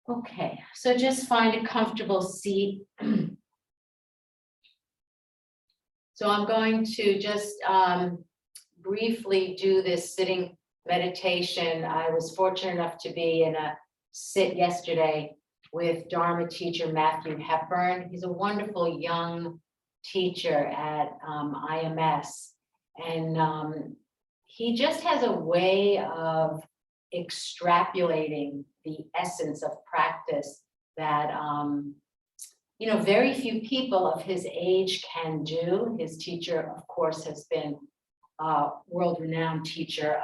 Okay, so just find a comfortable seat. So I'm going to just briefly do this sitting meditation. I was fortunate enough to be in a sit yesterday with Dharma teacher Matthew Hepburn. He's a wonderful young teacher at IMS, and he just has a way of extrapolating the essence of practice that very few people of his age can do. His teacher, of course, has been world-renowned teacher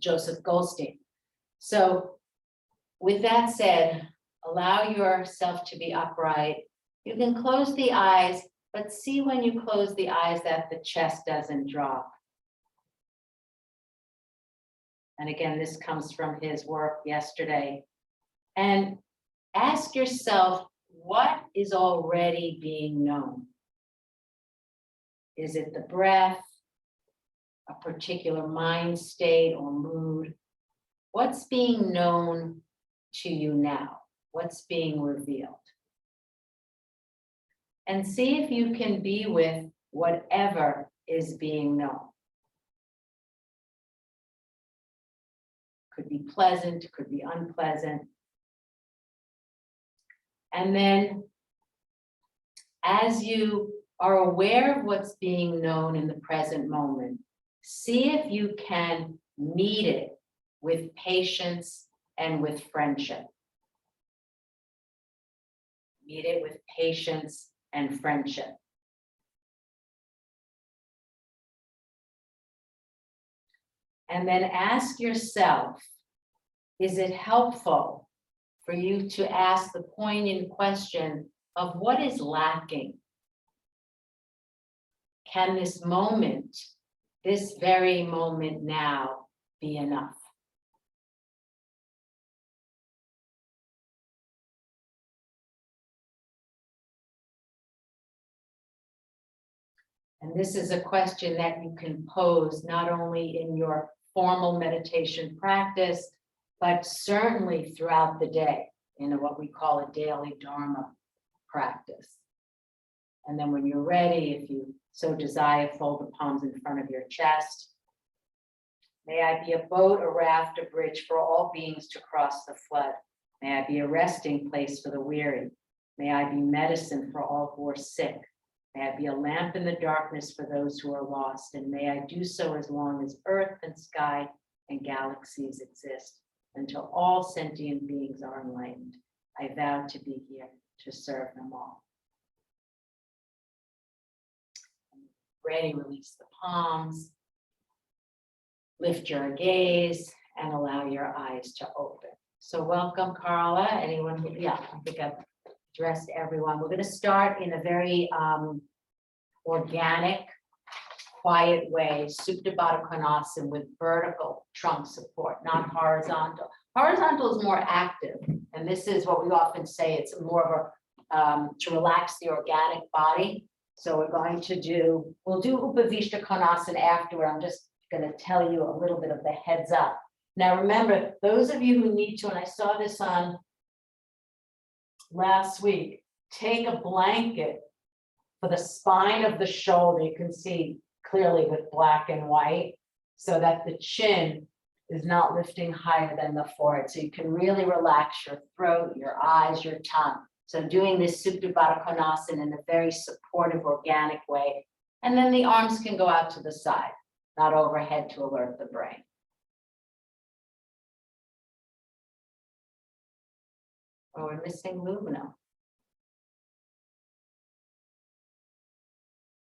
Joseph Goldstein. So with that said, allow yourself to be upright. You can close the eyes, but see when you close the eyes that the chest doesn't drop. And again, this comes from his work yesterday. And ask yourself, what is already being known? Is it the breath, a particular mind state or mood? What's being known to you now? What's being revealed? And see if you can be with whatever is being known. Could be pleasant, could be unpleasant. And then as you are aware of what's being known in the present moment, see if you can meet it with patience and with friendship. Meet it with patience and friendship. And then ask yourself, is it helpful for you to ask the poignant question of what is lacking? Can this moment, this very moment now, be enough? And this is a question that you can pose not only in your formal meditation practice, but certainly throughout the day in what we call a daily Dharma practice. And then when you're ready, if you so desire, fold the palms in front of your chest. May I be a boat, a raft, a bridge for all beings to cross the flood. May I be a resting place for the weary. May I be medicine for all who are sick. May I be a lamp in the darkness for those who are lost. And may I do so as long as earth and sky and galaxies exist, until all sentient beings are enlightened. I vow to be here to serve them all. Ready, release the palms. Lift your gaze and allow your eyes to open. So welcome, Carla. Anyone who, I think I've addressed everyone. We're going to start in a very organic, quiet way, Supta Baddha Konasana with vertical trunk support, not horizontal. Horizontal is more active, and this is what we often say, it's more of a, to relax the organic body. So we're going to do, we'll do Upavishta Konasana afterward. I'm just going to tell you a little bit of the heads up. Now remember, those of you who need to, and I saw this on last week, take a blanket for the spine of the shoulder. You can see clearly with black and white, so that the chin is not lifting higher than the forehead. So you can really relax your throat, your eyes, your tongue. So doing this Supta Baddha Konasana in a very supportive, organic way. And then the arms can go out to the side, not overhead to alert the brain. Oh, we're missing Lumina.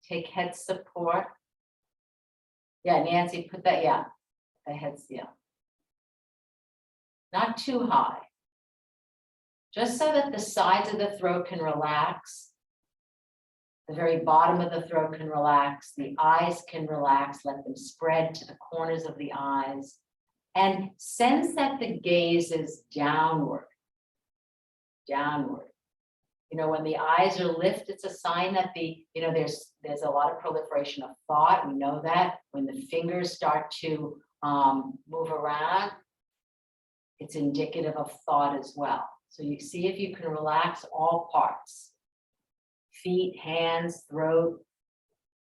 Take head support. Yeah, Nancy, put that, the head's, not too high. Just so that the sides of the throat can relax. The very bottom of the throat can relax. The eyes can relax. Let them spread to the corners of the eyes. And sense that the gaze is downward. Downward. When the eyes are lifted, it's a sign that there's a lot of proliferation of thought. We know that when the fingers start to move around, it's indicative of thought as well. So you see if you can relax all parts, feet, hands, throat,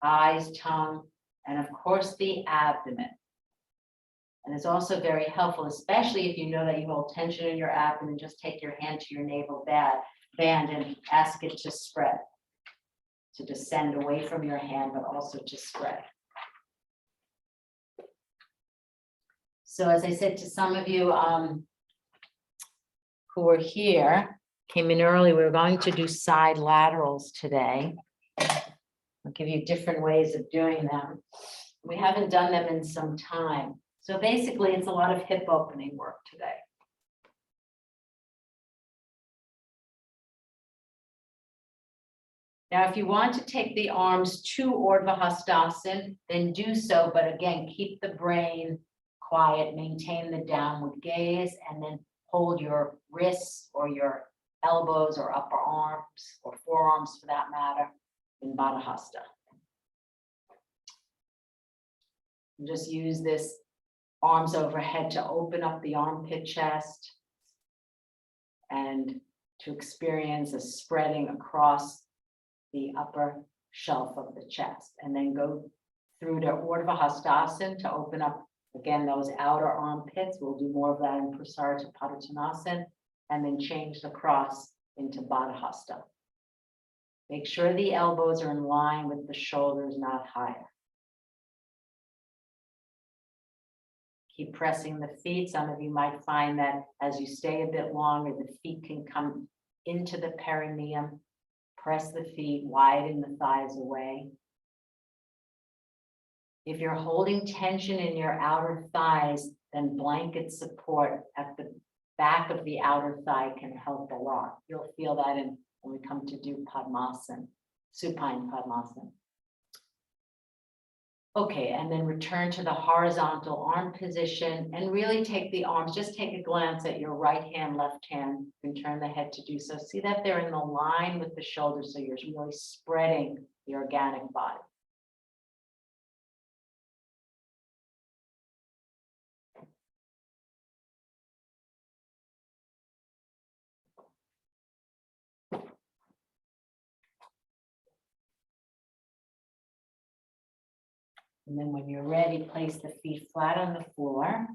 eyes, tongue, and of course the abdomen. And it's also very helpful, especially if you know that you hold tension in your abdomen, just take your hand to your navel band and ask it to spread, to descend away from your hand, but also to spread. So as I said to some of you who were here, came in early, we were going to do side laterals today. I'll give you different ways of doing them. We haven't done them in some time. So basically, it's a lot of hip opening work today. Now, if you want to take the arms to Urdhva Hastasana, then do so, but again, keep the brain quiet, maintain the downward gaze, and then hold your wrists or your elbows or upper arms or forearms for that matter in Baddha Hasta. And just use this arms overhead to open up the armpit chest and to experience a spreading across the upper shelf of the chest, and then go through to Urdhva Hastasana to open up again those outer armpits. We'll do more of that in Prasarita Padottanasana, and then change the cross into Baddha Hasta. Make sure the elbows are in line with the shoulders, not higher. Keep pressing the feet. Some of you might find that as you stay a bit longer, the feet can come into the perineum. Press the feet, widen the thighs away. If you're holding tension in your outer thighs, then blanket support at the back of the outer thigh can help a lot. You'll feel that when we come to do Padmasana, supine Padmasana. Okay, and then return to the horizontal arm position and really take the arms, just take a glance at your right hand, left hand, and turn the head to do so. See that they're in the line with the shoulders, so you're really spreading the organic body. And then when you're ready, place the feet flat on the floor,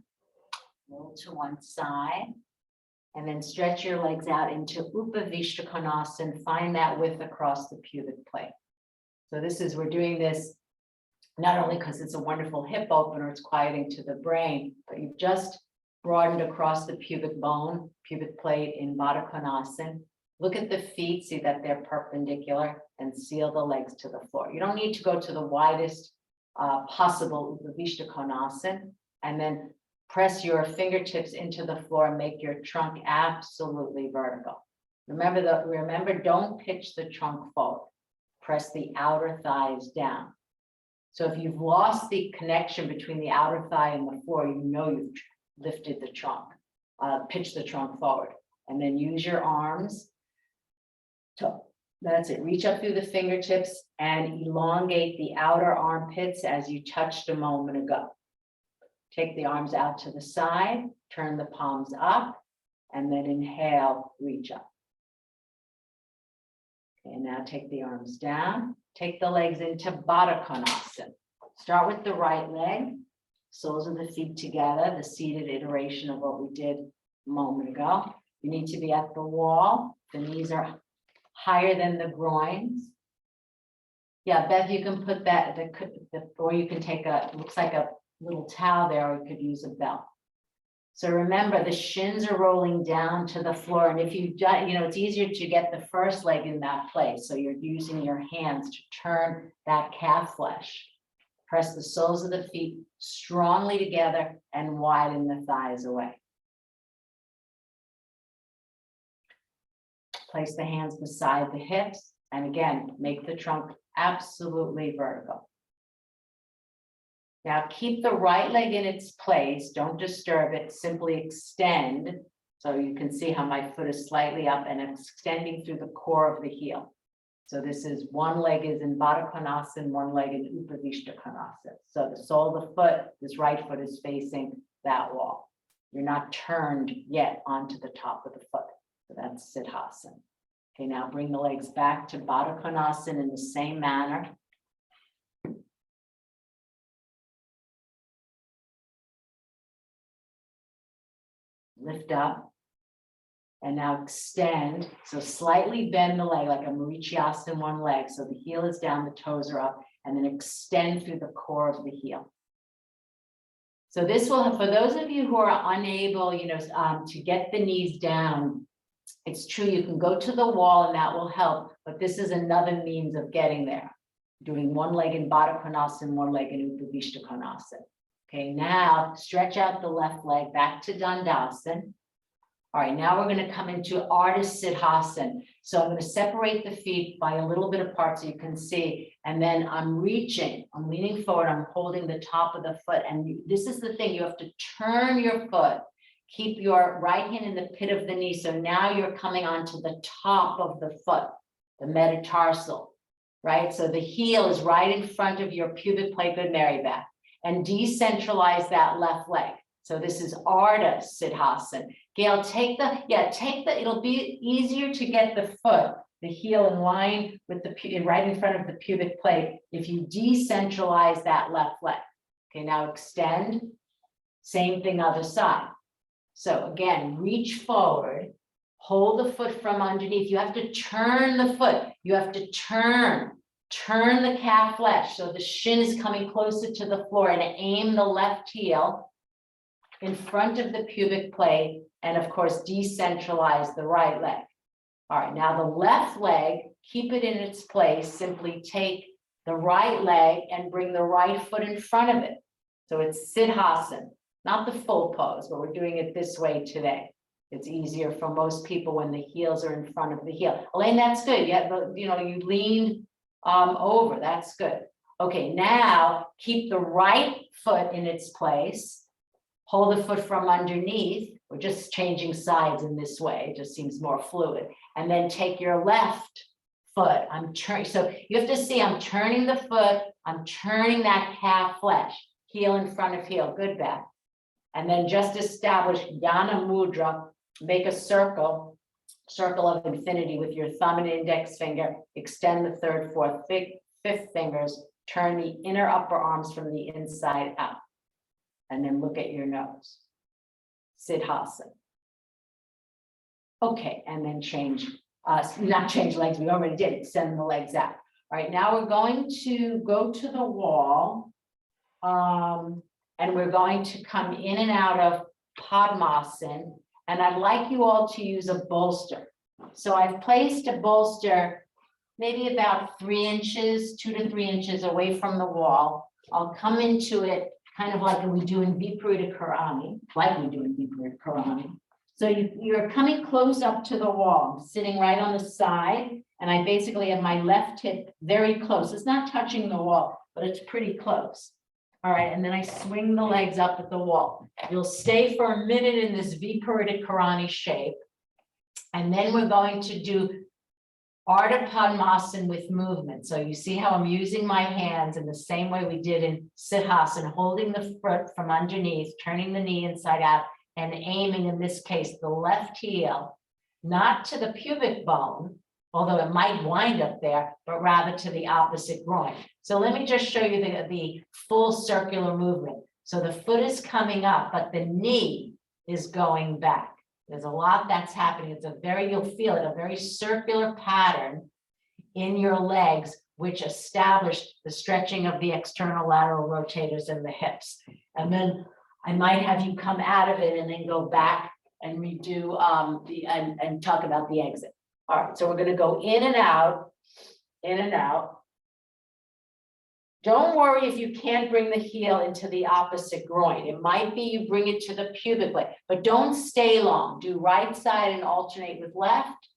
roll to one side, and then stretch your legs out into Upavishta Konasana. Find that width across the pubic plate. So we're doing this not only because it's a wonderful hip opener, it's quieting to the brain, but you've just broadened across the pubic bone, pubic plate in Baddha Konasana. Look at the feet, see that they're perpendicular, and seal the legs to the floor. You don't need to go to the widest possible Upavishta Konasana, and then press your fingertips into the floor and make your trunk absolutely vertical. Remember, don't pitch the trunk forward. Press the outer thighs down. So if you've lost the connection between the outer thigh and the floor, you know you've lifted the trunk, pitched the trunk forward, and then use your arms to, that's it, reach up through the fingertips and elongate the outer armpits as you touched a moment ago. Take the arms out to the side, turn the palms up, and then inhale, reach up. Okay, now take the arms down, take the legs into Baddha Konasana. Start with the right leg, soles of the feet together, the seated iteration of what we did a moment ago. You need to be at the wall, the knees are higher than the groins. Yeah, Beth, you can put that, or you can take looks like a little towel there, or you could use a belt. So remember, the shins are rolling down to the floor. And if it's easier to get the first leg in that place. So you're using your hands to turn that calf flesh. Press the soles of the feet strongly together and widen the thighs away. Place the hands beside the hips. And again, make the trunk absolutely vertical. Now keep the right leg in its place. Don't disturb it. Simply extend. So you can see how my foot is slightly up and extending through the core of the heel. So this is one leg is in Baddha Konasana, one leg in Upavishta Konasana. So the sole of the foot, this right foot is facing that wall. You're not turned yet onto the top of the foot. So that's Siddhasana. Okay, now bring the legs back to Baddha Konasana in the same manner. Lift up. And now extend. So slightly bend the leg like a Marichyasana in one leg. So the heel is down, the toes are up, and then extend through the core of the heel. So this will have, for those of you who are unable, to get the knees down, it's true, you can go to the wall and that will help, but this is another means of getting there. Doing one leg in Baddha Konasana, one leg in Upavishta Konasana. Okay, now stretch out the left leg back to Dandasana. All right, now we're going to come into Artist Siddhasana. So I'm going to separate the feet by a little bit apart so you can see. And then I'm leaning forward, I'm holding the top of the foot. And this is the thing, you have to turn your foot. Keep your right hand in the pit of the knee. So now you're coming onto the top of the foot, the metatarsal, right? So the heel is right in front of your pubic plate, good Mary Beth. And decentralize that left leg. So this is Ardha Siddhasana. Gail, it'll be easier to get the foot, the heel in line with the right in front of the pubic plate if you decentralize that left leg. Okay, now extend, same thing other side. So again, reach forward, hold the foot from underneath. You have to turn the foot. You have to turn the calf flesh. So the shin is coming closer to the floor and aim the left heel in front of the pubic plate, and of course, decentralize the right leg. All right, now the left leg, keep it in its place. Simply take the right leg and bring the right foot in front of it. So it's Siddhasana, not the full pose, but we're doing it this way today. It's easier for most people when the heels are in front of the heel. Elaine, that's good. You leaned over, that's good. Okay, now keep the right foot in its place. Hold the foot from underneath. We're just changing sides in this way. It just seems more fluid. And then take your left foot. I'm turning. So you have to see, I'm turning the foot. I'm turning that calf flesh. Heel in front of heel. Good, Beth. And then just establish Yana Mudra. Make a circle of infinity with your thumb and index finger. Extend the third, fourth, fifth fingers. Turn the inner upper arms from the inside out. And then look at your nose. Siddhasana. Okay, and then not change legs, we already did, extend the legs out. All right, now we're going to go to the wall. And we're going to come in and out of Padmasana. And I'd like you all to use a bolster. So I've placed a bolster maybe about 3 inches, 2 to 3 inches away from the wall. I'll come into it kind of like we do in Viparita Karani, So you're coming close up to the wall, sitting right on the side, and I basically have my left hip very close. It's not touching the wall, but it's pretty close. All right, and then I swing the legs up at the wall. You'll stay for a minute in this Viparita Karani shape, and then we're going to do Ardha Padmasana with movement. So you see how I'm using my hands in the same way we did in Siddhasana, holding the foot from underneath, turning the knee inside out, and aiming, in this case, the left heel, not to the pubic bone, although it might wind up there, but rather to the opposite groin. So let me just show you the full circular movement. So the foot is coming up, but the knee is going back. There's a lot that's happening. You'll feel it, a very circular pattern in your legs, which established the stretching of the external lateral rotators in the hips. And then I might have you come out of it and then go back and redo and talk about the exit. All right, so we're going to go in and out, in and out. Don't worry if you can't bring the heel into the opposite groin. It might be you bring it to the pubic blade, but don't stay long. Do right side and alternate with left,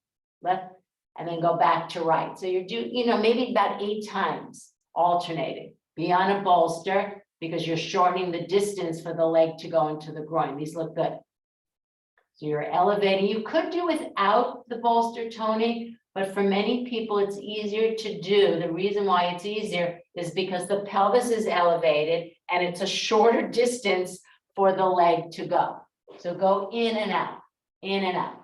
and then go back to right. So you're maybe about 8 times alternating. Be on a bolster because you're shortening the distance for the leg to go into the groin. These look good. So you're elevating. You could do without the bolster, Tony, but for many people, it's easier to do. The reason why it's easier is because the pelvis is elevated and it's a shorter distance for the leg to go. So go in and out, in and out.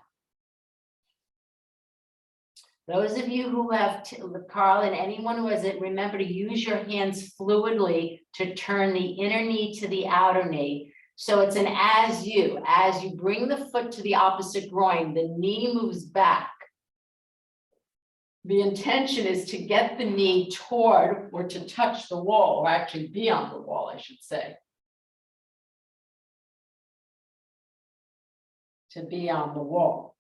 Those of you who have, Carl, and anyone who has it, remember to use your hands fluidly to turn the inner knee to the outer knee. So it's an as you bring the foot to the opposite groin, the knee moves back. The intention is to get the knee toward or to touch the wall, or actually be on the wall, I should say. To be on the wall.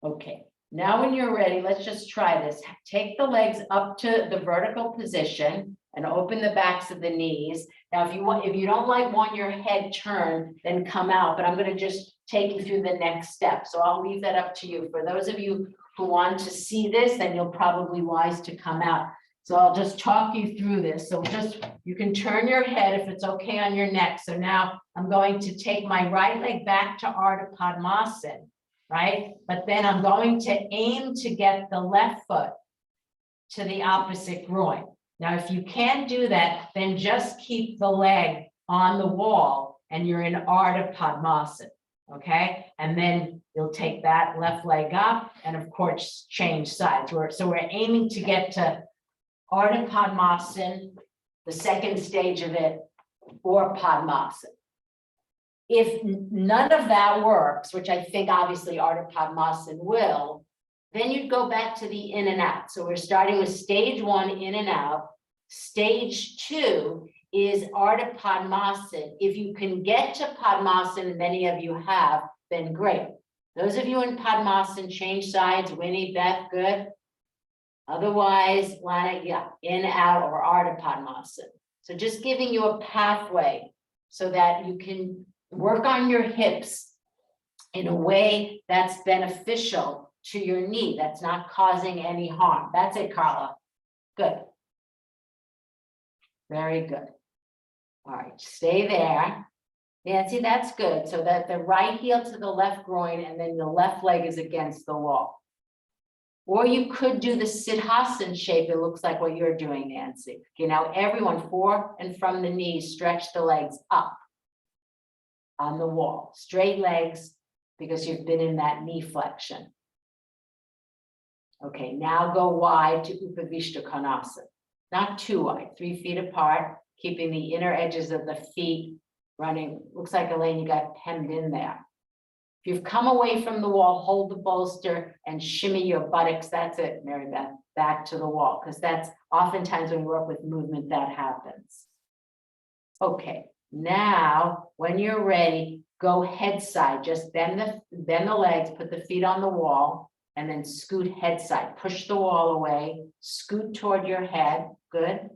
Okay. Now, when you're ready, let's just try this. Take the legs up to the vertical position and open the backs of the knees. Now, if you don't want your head turned, then come out, but I'm going to just take you through the next step. So I'll leave that up to you. For those of you who want to see this, then you'll probably wise to come out. So I'll just talk you through this. So you can turn your head if it's okay on your neck. So now I'm going to take my right leg back to Ardha Padmasana. Right? But then I'm going to aim to get the left foot to the opposite groin. Now, if you can't do that, then just keep the leg on the wall and you're in Ardha Padmasana, okay? And then you'll take that left leg up and of course, change sides. So we're aiming to get to Ardha Padmasana, the second stage of it, or Padmasana. If none of that works, which I think obviously Ardha Padmasana will, then you'd go back to the in and out. So we're starting with stage 1, in and out. Stage 2 is Ardha Padmasana. If you can get to Padmasana, many of you have, then great. Those of you in Padmasana, change sides. Winnie, Beth, good. Otherwise, Lana, yeah, in, out, or Ardha Padmasana. So just giving you a pathway so that you can work on your hips in a way that's beneficial to your knee, that's not causing any harm. That's it, Carla. Good. Very good. All right, stay there. Nancy, that's good. So that the right heel to the left groin and then the left leg is against the wall. Or you could do the Siddhasana shape. It looks like what you're doing, Nancy. Okay, now everyone, for and from the knees, stretch the legs up on the wall, straight legs, because you've been in that knee flexion. Okay, now go wide to Upavishta Konasana. Not too wide, 3 feet apart, keeping the inner edges of the feet running. Looks like, Elaine, you got hemmed in there. If you've come away from the wall, hold the bolster and shimmy your buttocks. That's it, Mary Beth, back to the wall, because that's oftentimes when we work with movement that happens. Okay. Now, when you're ready, go head side. Just bend the legs, put the feet on the wall, and then scoot head side. Push the wall away, scoot toward your head. Good.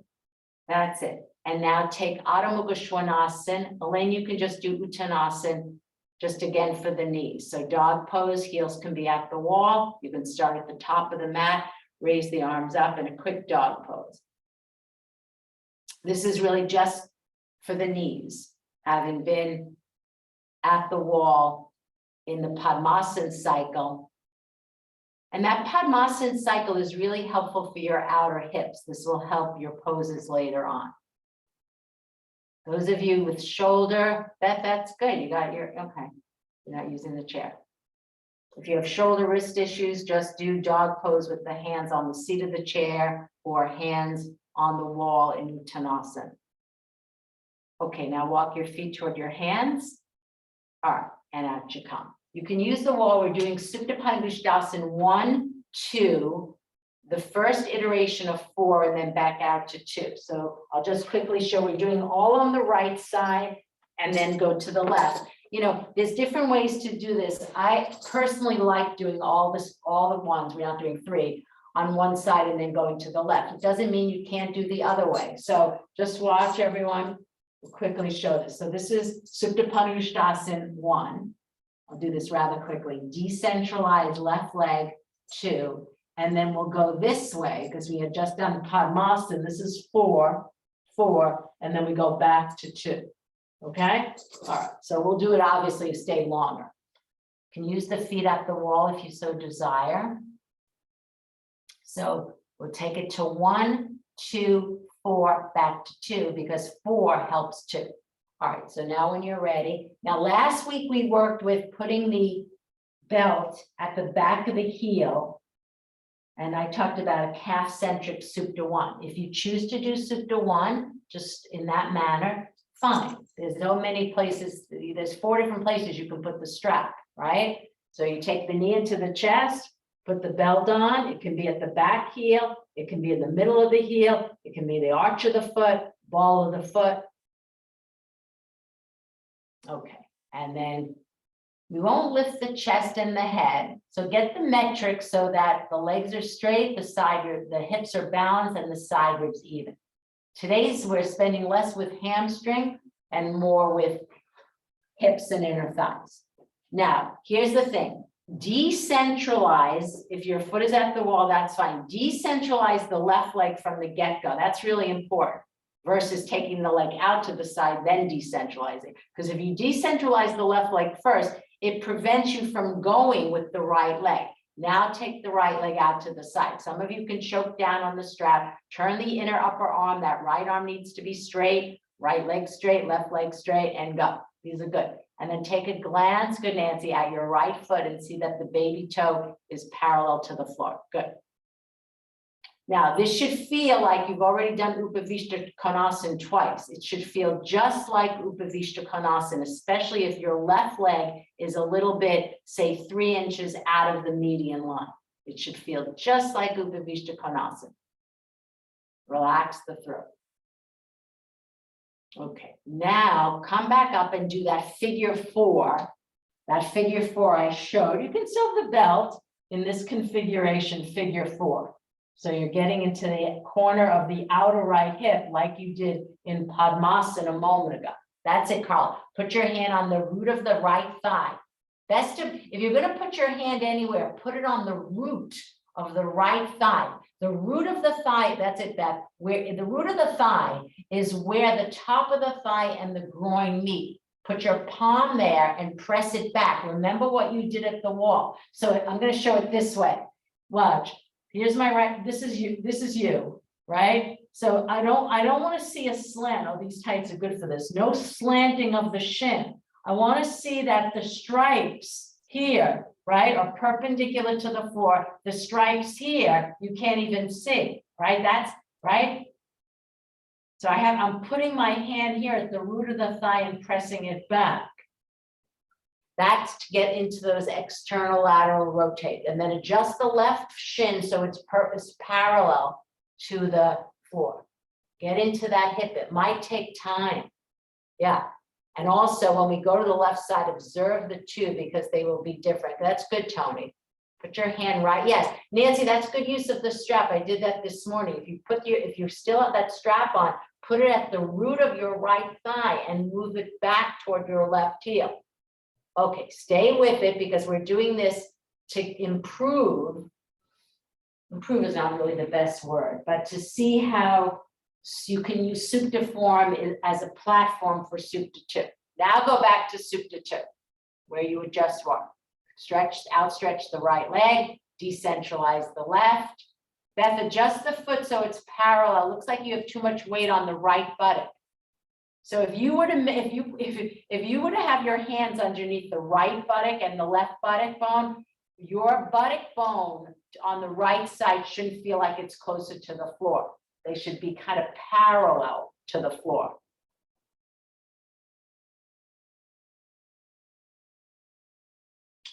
That's it. And now take Adho Mukha Svanasana. Elaine, you can just do Uttanasana, just again for the knees. So dog pose, heels can be at the wall. You can start at the top of the mat, raise the arms up in a quick dog pose. This is really just for the knees, having been at the wall in the Padmasana cycle. And that Padmasana cycle is really helpful for your outer hips. This will help your poses later on. Those of you with shoulder, that's good. You got your, okay. You're not using the chair. If you have shoulder wrist issues, just do dog pose with the hands on the seat of the chair or hands on the wall in Uttanasana. Okay, now walk your feet toward your hands. All right, and out you come. You can use the wall. We're doing Supta Padangusthasana 1, 2, the first iteration of 4, and then back out to 2. So I'll just quickly show we're doing all on the right side and then go to the left. You know, there's different ways to do this. I personally like doing all at once. We're not doing 3 on one side and then going to the left. It doesn't mean you can't do the other way. So just watch, everyone. We'll quickly show this. So this is Supta Padangusthasana 1. I'll do this rather quickly. Decentralize left leg, 2. And then we'll go this way because we had just done Padmasana. This is 4, 4, and then we go back to 2. Okay? All right. So we'll do it obviously to stay longer. You can use the feet at the wall if you so desire. So we'll take it to 1, 2, 4, back to 2 because 4 helps 2. All All right, so now when you're ready, now last week we worked with putting the belt at the back of the heel. And I talked about a calf-centric Supta 1. If you choose to do Supta 1, just in that manner, fine. There's so many places, there's 4 different places you can put the strap, right? So you take the knee into the chest, put the belt on. It can be at the back heel. It can be in the middle of the heel. It can be the arch of the foot, ball of the foot. Okay, and then we won't lift the chest and the head. So get the metric so that the legs are straight, the hips are balanced, and the side ribs even. Today's we're spending less with hamstring and more with hips and inner thighs. Now, here's the thing. Decentralize, if your foot is at the wall, that's fine. Decentralize the left leg from the get-go. That's really important versus taking the leg out to the side, then decentralizing. Because if you decentralize the left leg first, it prevents you from going with the right leg. Now take the right leg out to the side. Some of you can choke down on the strap, turn the inner upper arm. That right arm needs to be straight, right leg straight, left leg straight, and go. These are good. And then take a glance, good Nancy, at your right foot and see that the baby toe is parallel to the floor. Good. Now, this should feel like you've already done Upavishta Konasana twice. It should feel just like Upavishta Konasana, especially if your left leg is a little bit, say, 3 inches out of the median line. It should feel just like Upavishta Konasana. Relax the throat. Okay, now come back up and do that figure 4. That figure 4 I showed. You can still have the belt in this configuration, figure 4. So you're getting into the corner of the outer right hip like you did in Padmasana a moment ago. That's it, Carl. Put your hand on the root of the right thigh. Best of, if you're going to put your hand anywhere, put it on the root of the right thigh. The root of the thigh, that's it, Beth. Where the root of the thigh is where the top of the thigh and the groin meet. Put your palm there and press it back. Remember what you did at the wall. So I'm going to show it this way. Watch. Here's my right, this is you, right? So I don't want to see a slant. Oh, these tights are good for this. No slanting of the shin. I want to see that the stripes here, right, are perpendicular to the floor. The stripes here, you can't even see, right? That's right. So I'm putting my hand here at the root of the thigh and pressing it back. That's to get into those external lateral rotate, and then adjust the left shin so it's parallel to the floor. Get into that hip. It might take time. Yeah. And also when we go to the left side, observe the two because they will be different. That's good, Tony. Put your hand right. Yes, Nancy, that's good use of the strap. I did that this morning. If you still have that strap on, put it at the root of your right thigh and move it back toward your left heel. Okay, stay with it because we're doing this to improve. Improve is not really the best word, but to see how you can use Supta form as a platform for Supta 2. Now go back to Supta 2, where you would just walk. Outstretch the right leg, decentralize the left. Beth, adjust the foot so it's parallel. Looks like you have too much weight on the right buttock. So if you were to have your hands underneath the right buttock and the left buttock bone, your buttock bone on the right side shouldn't feel like it's closer to the floor. They should be kind of parallel to the floor.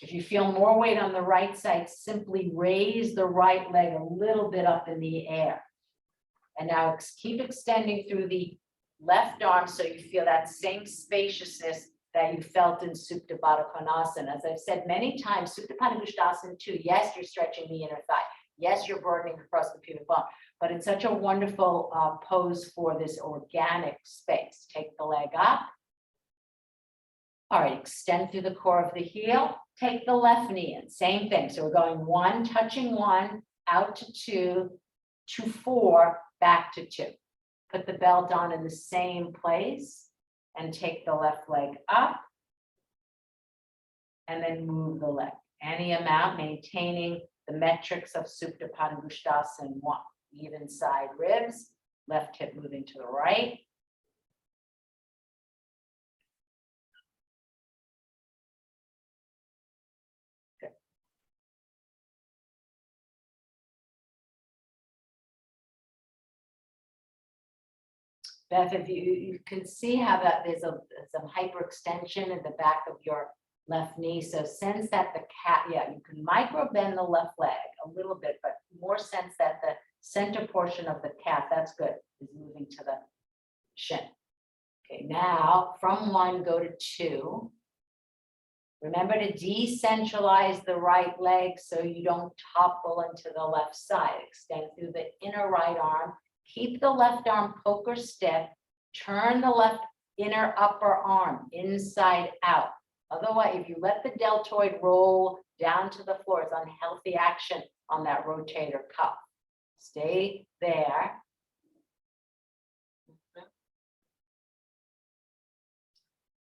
If you feel more weight on the right side, simply raise the right leg a little bit up in the air. And now keep extending through the left arm so you feel that same spaciousness that you felt in Supta Baddha Konasana. As I've said many times, Supta Padangusthasana 2, yes, you're stretching the inner thigh. Yes, you're burning across the pubic bone, but it's such a wonderful pose for this organic space. Take the leg up. All right, extend through the core of the heel. Take the left knee in, same thing. So we're going 1, touching 1, out to 2, to 4, back to 2. Put the belt on in the same place and take the left leg up and then move the leg. Any amount, maintaining the metrics of Supta Padangusthasana 1. Even side ribs, left hip moving to the right. Beth, if you can see how that there's some hyperextension at the back of your left knee. So sense that the cat, yeah, you can micro bend the left leg a little bit, but more sense that the center portion of the calf, that's good, is moving to the shin. Okay, now from 1, go to 2. Remember to decentralize the right leg so you don't topple into the left side. Extend through the inner right arm. Keep the left arm poker stiff. Turn the left inner upper arm inside out. Otherwise, if you let the deltoid roll down to the floor, it's unhealthy action on that rotator cuff. Stay there.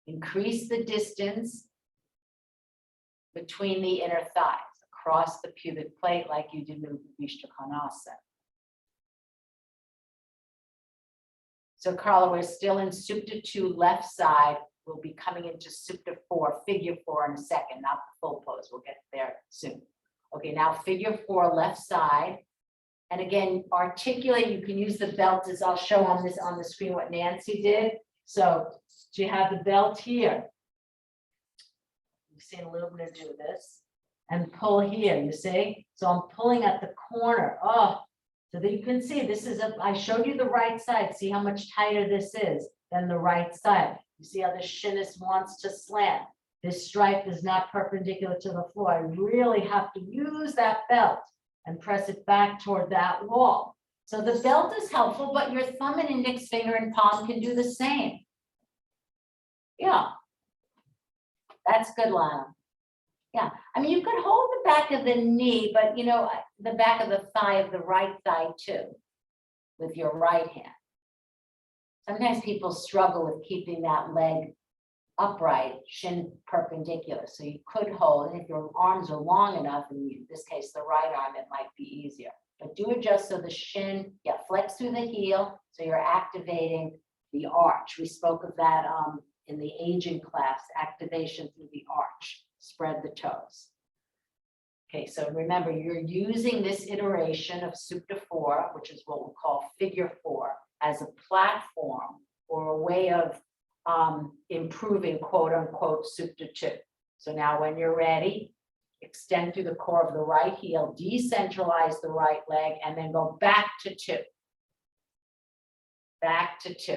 Increase the distance between the inner thighs, across the pubic plate like you did in Upavishta Konasana. So Carla, we're still in Supta 2 left side. We'll be coming into Supta 4, figure 4 in a second, not the full pose. We'll get there soon. Okay, now figure 4 left side. And again, articulate, you can use the belt as I'll show on the screen what Nancy did. So you have the belt here. You've seen Lubna do this. And pull here, you see? So I'm pulling at the corner. Oh, so that you can see this is I showed you the right side. See how much tighter this is than the right side. You see how the shinnis wants to slant. This stripe is not perpendicular to the floor. I really have to use that belt and press it back toward that wall. So the belt is helpful, but your thumb and index finger and palm can do the same. Yeah. That's good, Lana. Yeah, I mean, you could hold the back of the knee, but you know, the back of the thigh of the right thigh too, with your right hand. Sometimes people struggle with keeping that leg upright, shin perpendicular. So you could hold, and if your arms are long enough, in this case, the right arm, it might be easier. But do it just so the shin, yeah, flex through the heel, so you're activating the arch. We spoke of that in the aging class, activation through the arch. Spread the toes. Okay, so remember, you're using this iteration of Supta 4, which is what we'll call figure 4, as a platform or a way of improving, quote unquote, Supta 2. So now when you're ready, extend through the core of the right heel, decentralize the right leg, and then go back to 2. Back to 2.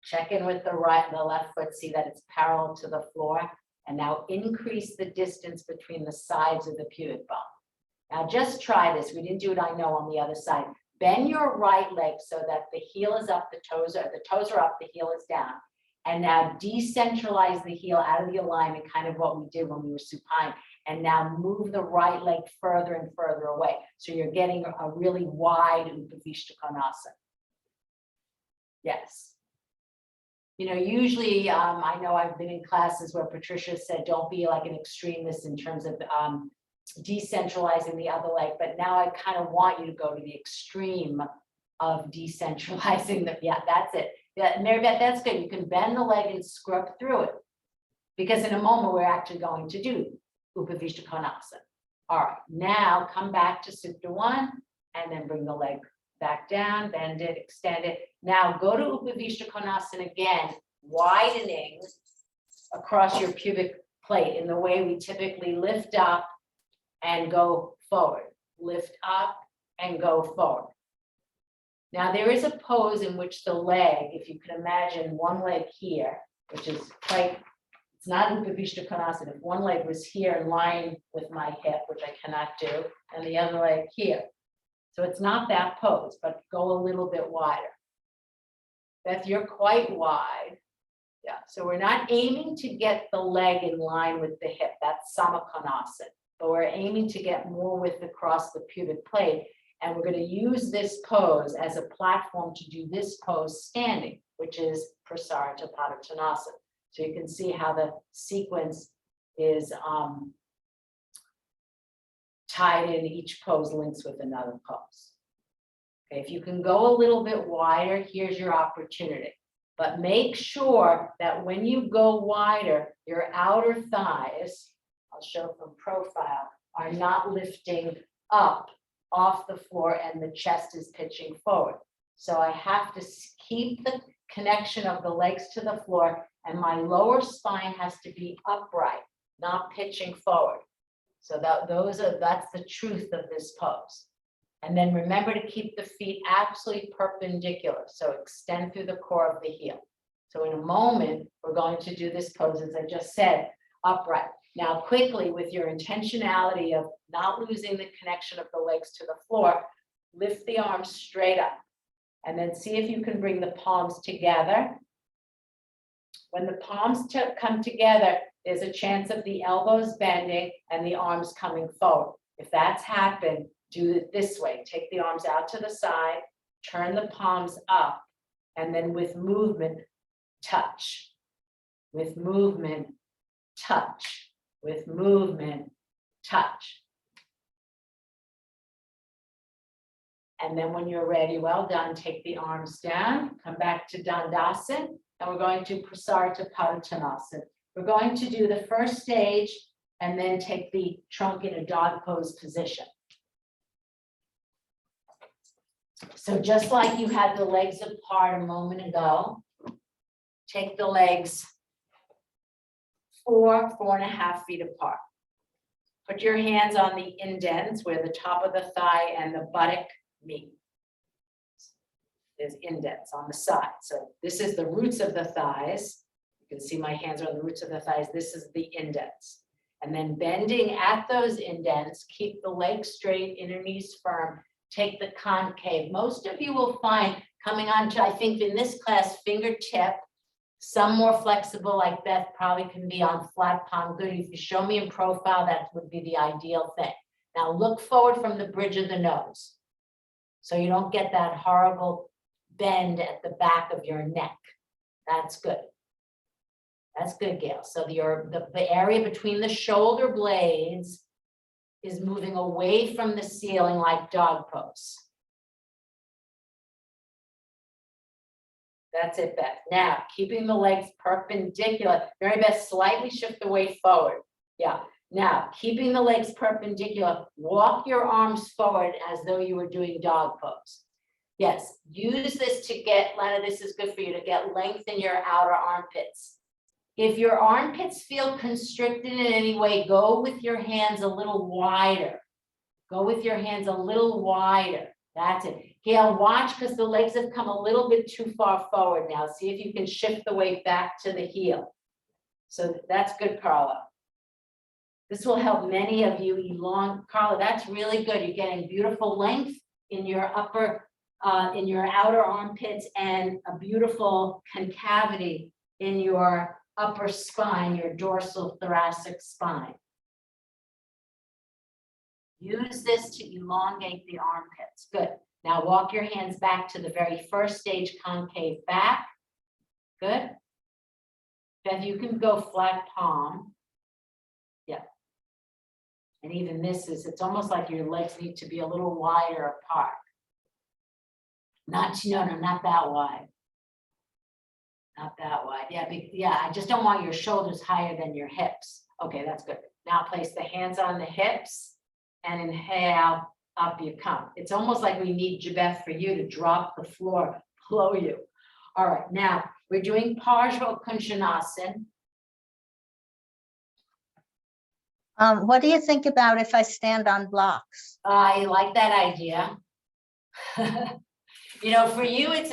Check in with the right and the left foot, see that it's parallel to the floor, and now increase the distance between the sides of the pubic bone. Now just try this. We didn't do it, I know, on the other side. Bend your right leg so that the heel is up, the toes are up, the heel is down. And now decentralize the heel out of the alignment, kind of what we did when we were supine. And now move the right leg further and further away. So you're getting a really wide Upavishta Konasana. Yes. You know, usually I know I've been in classes where Patricia said, don't be like an extremist in terms of decentralizing the other leg, but now I kind of want you to go to the extreme of decentralizing the, yeah, that's it. Yeah, Mary Beth, that's good. You can bend the leg and scrub through it, because in a moment we're actually going to do Upavishta Konasana. All right, now come back to Supta 1 and then bring the leg back down, bend it, extend it. Now go to Upavishta Konasana again, widening across your pubic plate in the way we typically lift up and go forward. Lift up and go forward. Now there is a pose in which the leg, if you can imagine one leg here, which is quite, it's not Upavishta Konasana. If one leg was here in line with my hip, which I cannot do, and the other leg here. So it's not that pose, but go a little bit wider. Beth, you're quite wide. Yeah, so we're not aiming to get the leg in line with the hip. That's Samakonasana. But we're aiming to get more width across the pubic plate. And we're going to use this pose as a platform to do this pose standing, which is Prasarita Padottanasana. So you can see how the sequence is tied in, each pose links with another pose. Okay, if you can go a little bit wider, here's your opportunity. But make sure that when you go wider, your outer thighs, I'll show from profile, are not lifting up off the floor and the chest is pitching forward. So I have to keep the connection of the legs to the floor, and my lower spine has to be upright, not pitching forward. So that's the truth of this pose. And then remember to keep the feet absolutely perpendicular. So extend through the core of the heel. So in a moment, we're going to do this pose, as I just said, upright. Now, quickly, with your intentionality of not losing the connection of the legs to the floor, lift the arms straight up. And then see if you can bring the palms together. When the palms come together, there's a chance of the elbows bending and the arms coming forward. If that's happened, do it this way. Take the arms out to the side, turn the palms up, and then with movement, touch. With movement, touch. With movement, touch. And then when you're ready, well done, take the arms down, come back to Dandasana, and we're going to Prasarita Padottanasana. We're going to do the first stage and then take the trunk in a dog pose position. So just like you had the legs apart a moment ago, take the legs 4.5 feet apart. Put your hands on the indents where the top of the thigh and the buttock meet. There's indents on the side. So this is the roots of the thighs. You can see my hands are on the roots of the thighs. This is the indents. And then bending at those indents, keep the legs straight, inner knees firm, take the concave. Most of you will find coming on to, I think in this class, fingertip, some more flexible like Beth probably can be on flat palm. Good, if you show me in profile, that would be the ideal thing. Now look forward from the bridge of the nose, so you don't get that horrible bend at the back of your neck. That's good. That's good, Gail. So the area between the shoulder blades is moving away from the ceiling like dog pose. That's it, Beth. Now, keeping the legs perpendicular. Very best, slightly shift the weight forward. Yeah. Now, keeping the legs perpendicular, walk your arms forward as though you were doing dog pose. Yes, use this to get, Lena, this is good for you, to get length in your outer armpits. If your armpits feel constricted in any way, go with your hands a little wider. Go with your hands a little wider. That's it. Gail, watch, because the legs have come a little bit too far forward now. See if you can shift the weight back to the heel. So that's good, Carla. This will help many of you elongate. Carla, that's really good. You're getting beautiful length in your in your outer armpits and a beautiful concavity in your upper spine, your dorsal thoracic spine. Use this to elongate the armpits. Good. Now walk your hands back to the very first stage, concave back. Good. Beth, you can go flat palm. Yeah. And even this is, it's almost like your legs need to be a little wider apart. Not that wide. Not that wide. Yeah, I just don't want your shoulders higher than your hips. Okay, that's good. Now place the hands on the hips and inhale, up you come. It's almost like we need, Beth, for you to drop the floor below you. All right, now we're doing Parsvakonasana. What do you think about if I stand on blocks? I like that idea. For you, it's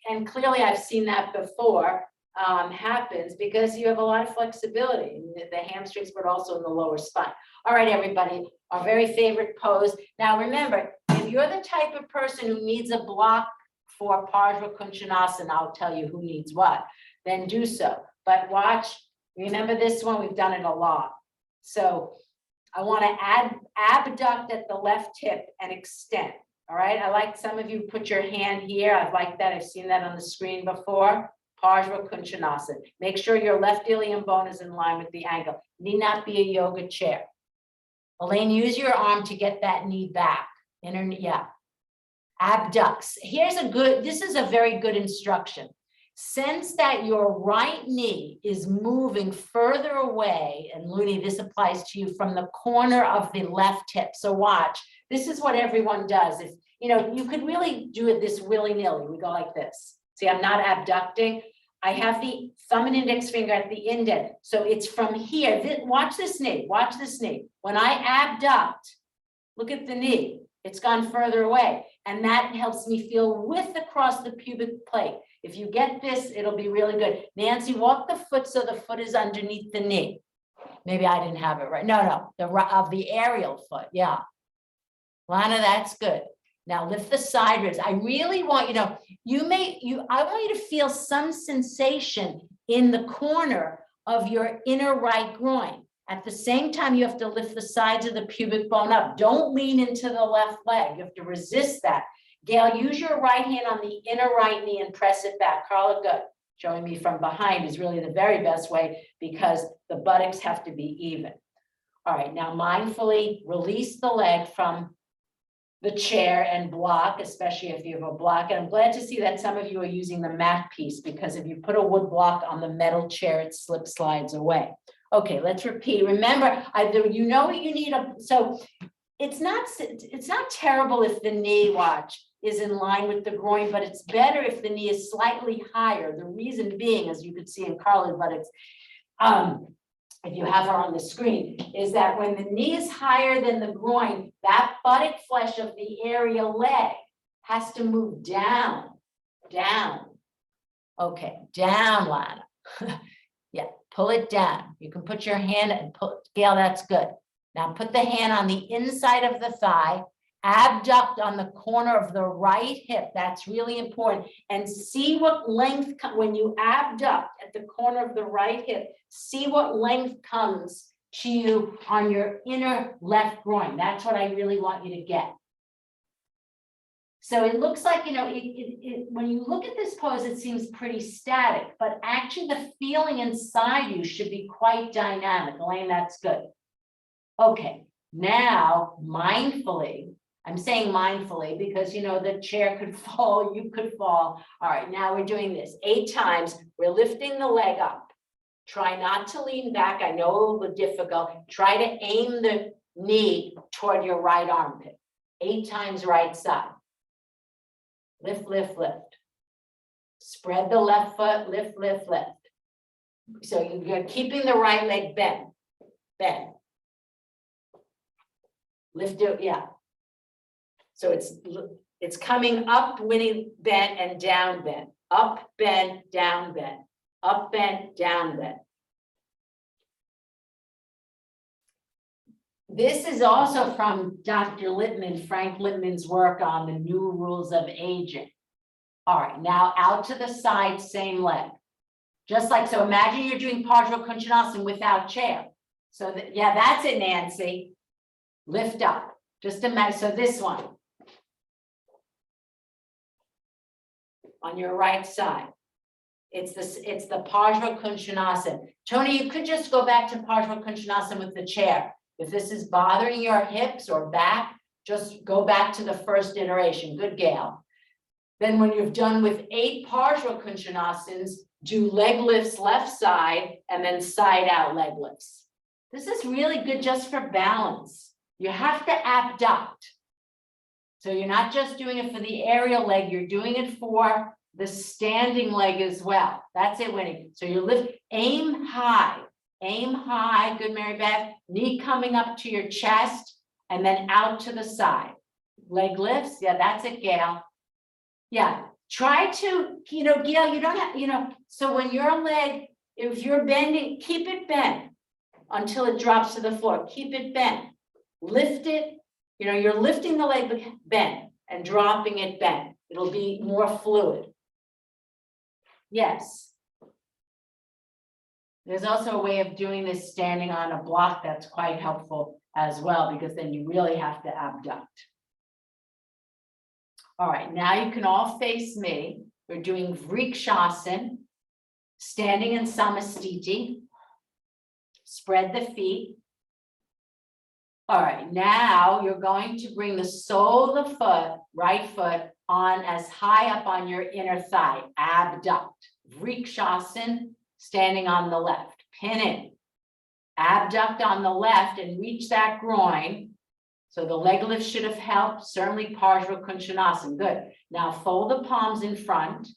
and clearly I've seen that before happens because you have a lot of flexibility in the hamstrings, but also in the lower spine. All right, everybody, our very favorite pose. Now, remember, if you're the type of person who needs a block for Parsvakonasana, I'll tell you who needs what, then do so. But watch, remember this one, we've done it a lot. So I want to abduct at the left hip and extend. All right, I like some of you put your hand here. I like that. I've seen that on the screen before. Parsvakonasana. Make sure your left ilium bone is in line with the ankle. Need not be a yoga chair. Elaine, use your arm to get that knee back. Yeah. Abducts. This is a very good instruction. Sense that your right knee is moving further away, and Looney, this applies to you, from the corner of the left hip. So watch, this is what everyone does. If, you know, you could really do it this willy-nilly. We go like this. See, I'm not abducting. I have the thumb and index finger at the indent. So it's from here. Watch this knee, watch this knee. When I abduct, look at the knee. It's gone further away. And that helps me feel width across the pubic plate. If you get this, it'll be really good. Nancy, walk the foot so the foot is underneath the knee. Maybe I didn't have it right. No, of the aerial foot. Yeah. Lana, that's good. Now lift the side ribs. I really want you to, I want you to feel some sensation in the corner of your inner right groin. At the same time, you have to lift the sides of the pubic bone up. Don't lean into the left leg. You have to resist that. Gail, use your right hand on the inner right knee and press it back. Carla, good. Showing me from behind is really the very best way because the buttocks have to be even. All right, now mindfully release the leg from the chair and block, especially if you have a block. And I'm glad to see that some of you are using the mat piece, because if you put a wood block on the metal chair, it slides away. Okay, let's repeat. Remember, you know what you need. So it's not terrible if the knee, watch, is in line with the groin, but it's better if the knee is slightly higher. The reason being, as you could see in Carly, but it's, if you have her on the screen, is that when the knee is higher than the groin, that buttock flesh of the aerial leg has to move down. Okay, down, Lana. Yeah, pull it down. You can put your hand and pull, Gail, that's good. Now put the hand on the inside of the thigh, abduct on the corner of the right hip. That's really important. And see what length, when you abduct at the corner of the right hip, see what length comes to you on your inner left groin. That's what I really want you to get. So it looks like, you know, when you look at this pose, it seems pretty static, but actually the feeling inside you should be quite dynamic. Elaine, that's good. Okay, now mindfully, I'm saying mindfully because, you know, the chair could fall, you could fall. All right, now we're doing this 8 times. We're lifting the leg up. Try not to lean back. I know it will be difficult. Try to aim the knee toward your right armpit. 8 times right side. Lift, lift, lift. Spread the left foot, lift, lift, lift. So you're keeping the right leg bent. Lift it, yeah. So it's coming up, winning, bent, and down, bent. Up, bent, down, bent. Up, bent, down, bent. This is also from Dr. Lippman, Frank Lippman's work on the new rules of aging. All right, now out to the side, same leg. Just like, so imagine you're doing Parsva Kunchanasana without chair. So that, yeah, that's it, Nancy. Lift up, just imagine, so this one. On your right side. It's the Parsva Kunchanasana. Tony, you could just go back to Parsva Kunchanasana with the chair. If this is bothering your hips or back, just go back to the first iteration. Good, Gail. Then when you've done with 8 Parsva Kunchanasanas, do leg lifts left side and then side out leg lifts. This is really good just for balance. You have to abduct. So you're not just doing it for the aerial leg, you're doing it for the standing leg as well. That's it, Winnie. So you lift, aim high, good, Mary Beth, knee coming up to your chest and then out to the side. Leg lifts, yeah, that's it, Gail. Yeah, try to, you know, Gail, you don't have, you know, so when your leg, if you're bending, keep it bent until it drops to the floor. Keep it bent, lift it. You know, you're lifting the leg bent and dropping it bent. It'll be more fluid. Yes. There's also a way of doing this standing on a block that's quite helpful as well, because then you really have to abduct. All right, now you can all face me. We're doing Vrikshasana, standing in Samastiti. Spread the feet. All right, now you're going to bring the sole of the foot, right foot, on as high up on your inner thigh, abduct. Vrikshasana, standing on the left, pin in. Abduct on the left and reach that groin. So the leg lift should have helped, certainly Parsva Kunchanasana, good. Now fold the palms in front.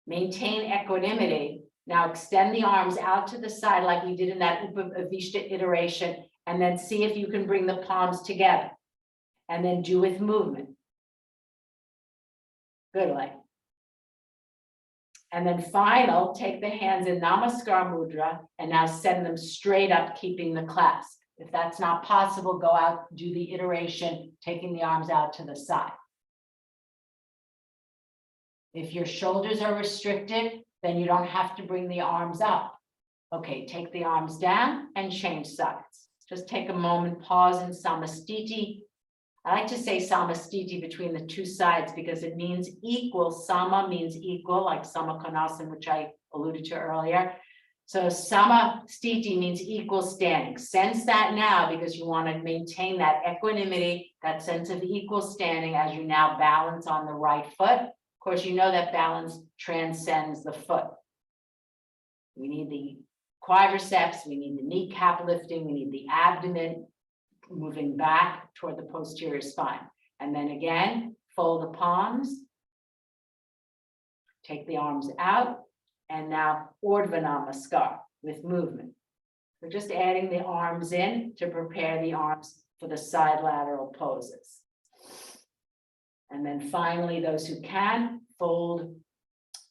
Maintain equanimity. Now extend the arms out to the side like we did in that Upavishta iteration, and then see if you can bring the palms together. And then do with movement. Good, leg. And then final, take the hands in Namaskar Mudra and now send them straight up, keeping the clasp. If that's not possible, go out, do the iteration, taking the arms out to the side. If your shoulders are restricted, then you don't have to bring the arms up. Okay, take the arms down and change sides. Just take a moment, pause in Samastiti. I like to say Samastiti between the two sides because it means equal. Sama means equal, like Samakonasana, which I alluded to earlier. So Samastiti means equal standing. Sense that now because you want to maintain that equanimity, that sense of equal standing as you now balance on the right foot. Of course, you know that balance transcends the foot. We need the quadriceps, we need the kneecap lifting, we need the abdomen moving back toward the posterior spine. And then again, fold the palms, take the arms out, and now Urdhva Namaskar with movement. We're just adding the arms in to prepare the arms for the side lateral poses. And then finally, those who can, fold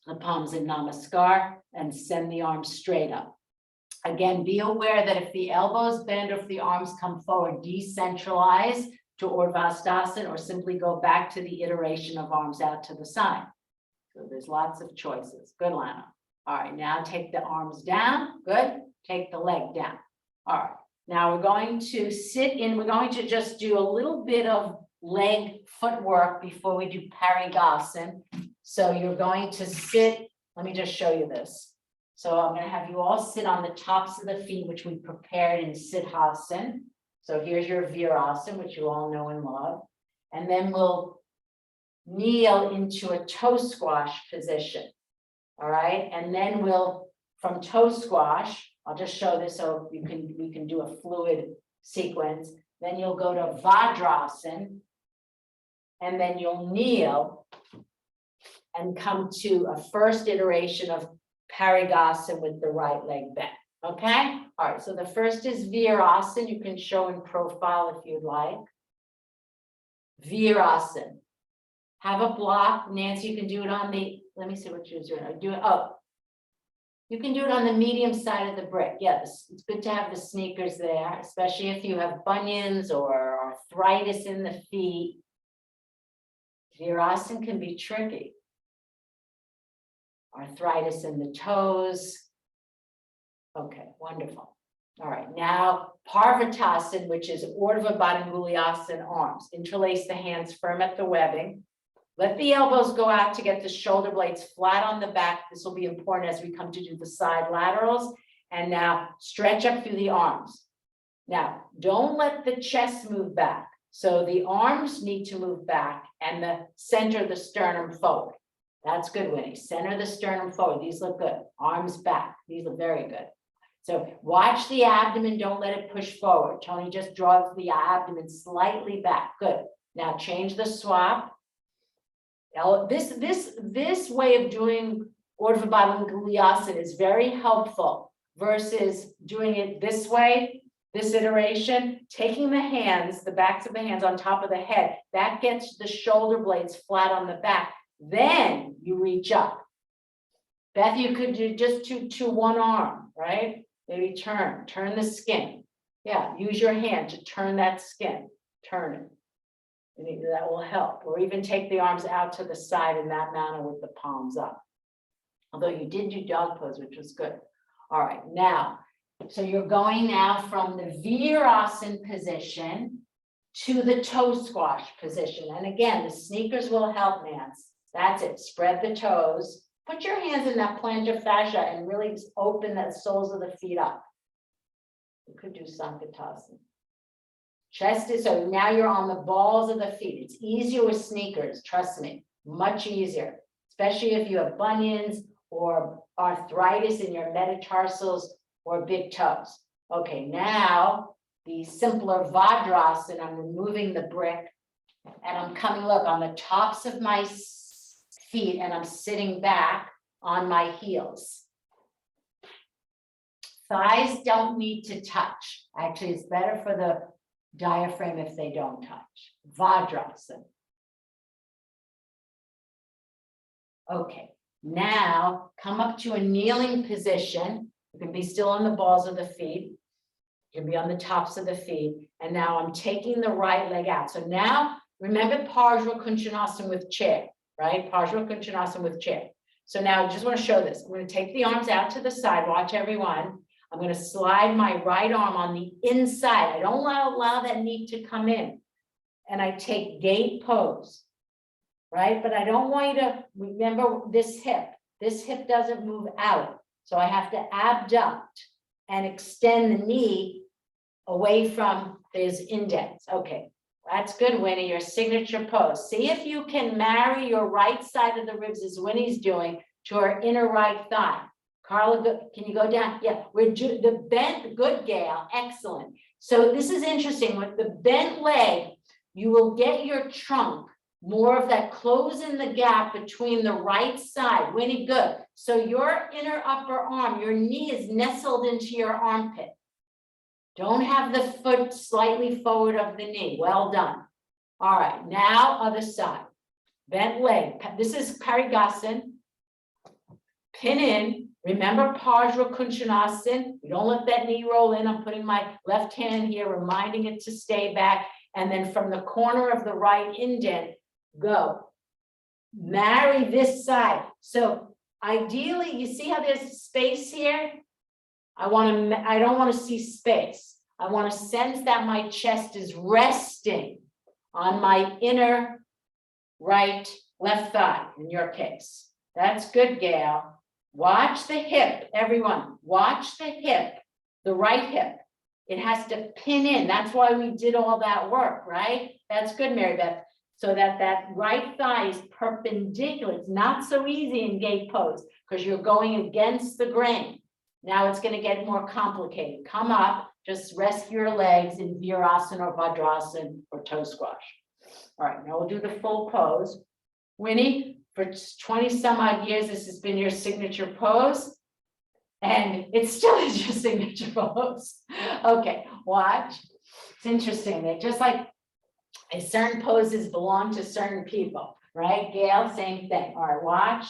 the palms in Namaskar and send the arms straight up. Again, be aware that if the elbows bend or if the arms come forward, decentralize to Urdhvastasana or simply go back to the iteration of arms out to the side. So there's lots of choices. Good, Lana. All right, now take the arms down. Good. Take the leg down. All right, now we're going to sit in. We're going to just do a little bit of leg footwork before we do Parigasana. So you're going to sit. Let me just show you this. So I'm going to have you all sit on the tops of the feet, which we prepared in Siddhasana. So here's your Virasana, which you all know and love. And then we'll kneel into a toe squash position. All right. And then we'll, from toe squash, I'll just show this so we can do a fluid sequence. Then you'll go to Vajrasana. And then you'll kneel and come to a first iteration of Parigasana with the right leg bent. Okay. All right. So the first is Virasana. You can show in profile if you'd like. Virasana. Have a block. Nancy, you can do it on the, let me see what you're doing. Oh, you can do it on the medium side of the brick. Yes, it's good to have the sneakers there, especially if you have bunions or arthritis in the feet. Virasana can be tricky. Arthritis in the toes. Okay, wonderful. All right, now Parvatasana, which is Urdhva Badanguliasana arms. Interlace the hands firm at the webbing. Let the elbows go out to get the shoulder blades flat on the back. This will be important as we come to do the side laterals. And now stretch up through the arms. Now, don't let the chest move back. So the arms need to move back and the center of the sternum forward. That's good, Winnie. Center the sternum forward. These look good. Arms back. These look very good. So watch the abdomen. Don't let it push forward. Tony just draws the abdomen slightly back. Good. Now change the swap. Now, this way of doing Urdhva Badanguliasana is very helpful versus doing it this way, this iteration, taking the hands, the backs of the hands on top of the head. That gets the shoulder blades flat on the back. Then you reach up. Beth, you could do just to one arm, right? Maybe turn the skin. Yeah, use your hand to turn that skin, turn it. And that will help. Or even take the arms out to the side in that manner with the palms up. Although you did do dog pose, which was good. All right, now, so you're going now from the Virasana position to the toe squash position. And again, the sneakers will help, Nance. That's it. Spread the toes. Put your hands in that plantar fascia and really open the soles of the feet up. You could do Sankatasana. Chest is, so now you're on the balls of the feet. It's easier with sneakers, trust me, much easier, especially if you have bunions or arthritis in your metatarsals or big toes. Okay, now the simpler Vadrasana, I'm removing the brick and I'm coming, look, on the tops of my feet and I'm sitting back on my heels. Thighs don't need to touch. Actually, it's better for the diaphragm if they don't touch. Vadrasana. Okay, now come up to a kneeling position. You can be still on the balls of the feet. You can be on the tops of the feet. And now I'm taking the right leg out. So now remember Parsva Kunchanasana with chair, right? Parsva Kunchanasana with chair. So now I just want to show this. I'm going to take the arms out to the side. Watch everyone. I'm going to slide my right arm on the inside. I don't allow that knee to come in. And I take gate pose, right? But I don't want you to remember this hip. This hip doesn't move out. So I have to abduct and extend the knee away from his indents. Okay, that's good, Winnie, your signature pose. See if you can marry your right side of the ribs, as Winnie's doing, to her inner right thigh. Carla, can you go down? Yeah, we're the bent, good, Gail, excellent. So this is interesting. With the bent leg, you will get your trunk, more of that close in the gap between the right side. Winnie, good. So your inner upper arm, your knee is nestled into your armpit. Don't have the foot slightly forward of the knee. Well done. All right, now other side. Bent leg. This is Parigasana. Pin in. Remember Parsva Kunchanasana. You don't let that knee roll in. I'm putting my left hand here, reminding it to stay back. And then from the corner of the right indent, go. Marry this side. So ideally, you see how there's space here? I don't want to see space. I want to sense that my chest is resting on my inner right, left thigh, in your case. That's good, Gail. Watch the hip, everyone. Watch the hip, the right hip. It has to pin in. That's why we did all that work, right? That's good, Mary Beth. So that right thigh is perpendicular. It's not so easy in gate pose because you're going against the grain. Now it's going to get more complicated. Come up, just rest your legs in Virasana or Vadrasana or toe squash. All right, now we'll do the full pose. Winnie, for 20 some odd years, this has been your signature pose. And it still is your signature pose. Okay, watch. It's interesting. They just like certain poses belong to certain people, right? Gail, same thing. All right, watch.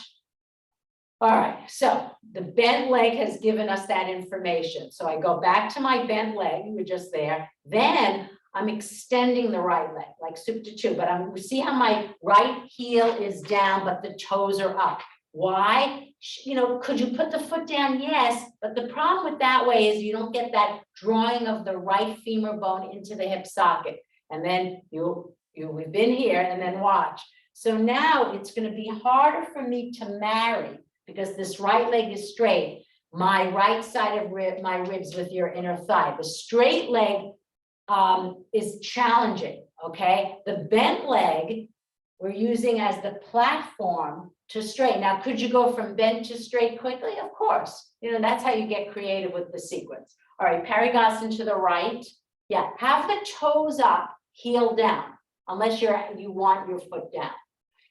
All right, so the bent leg has given us that information. So I go back to my bent leg, we were just there. Then I'm extending the right leg, like Supta 2, but see how my right heel is down, but the toes are up. Why? You know, could you put the foot down? Yes, but the problem with that way is you don't get that drawing of the right femur bone into the hip socket. And then we've been here, and then watch. So now it's going to be harder for me to marry because this right leg is straight. My right side of my ribs with your inner thigh. The straight leg is challenging. Okay, the bent leg we're using as the platform to straight. Now, could you go from bent to straight quickly? Of course. You know, that's how you get creative with the sequence. All right, Parigasana to the right. Yeah, have the toes up, heel down, unless you want your foot down.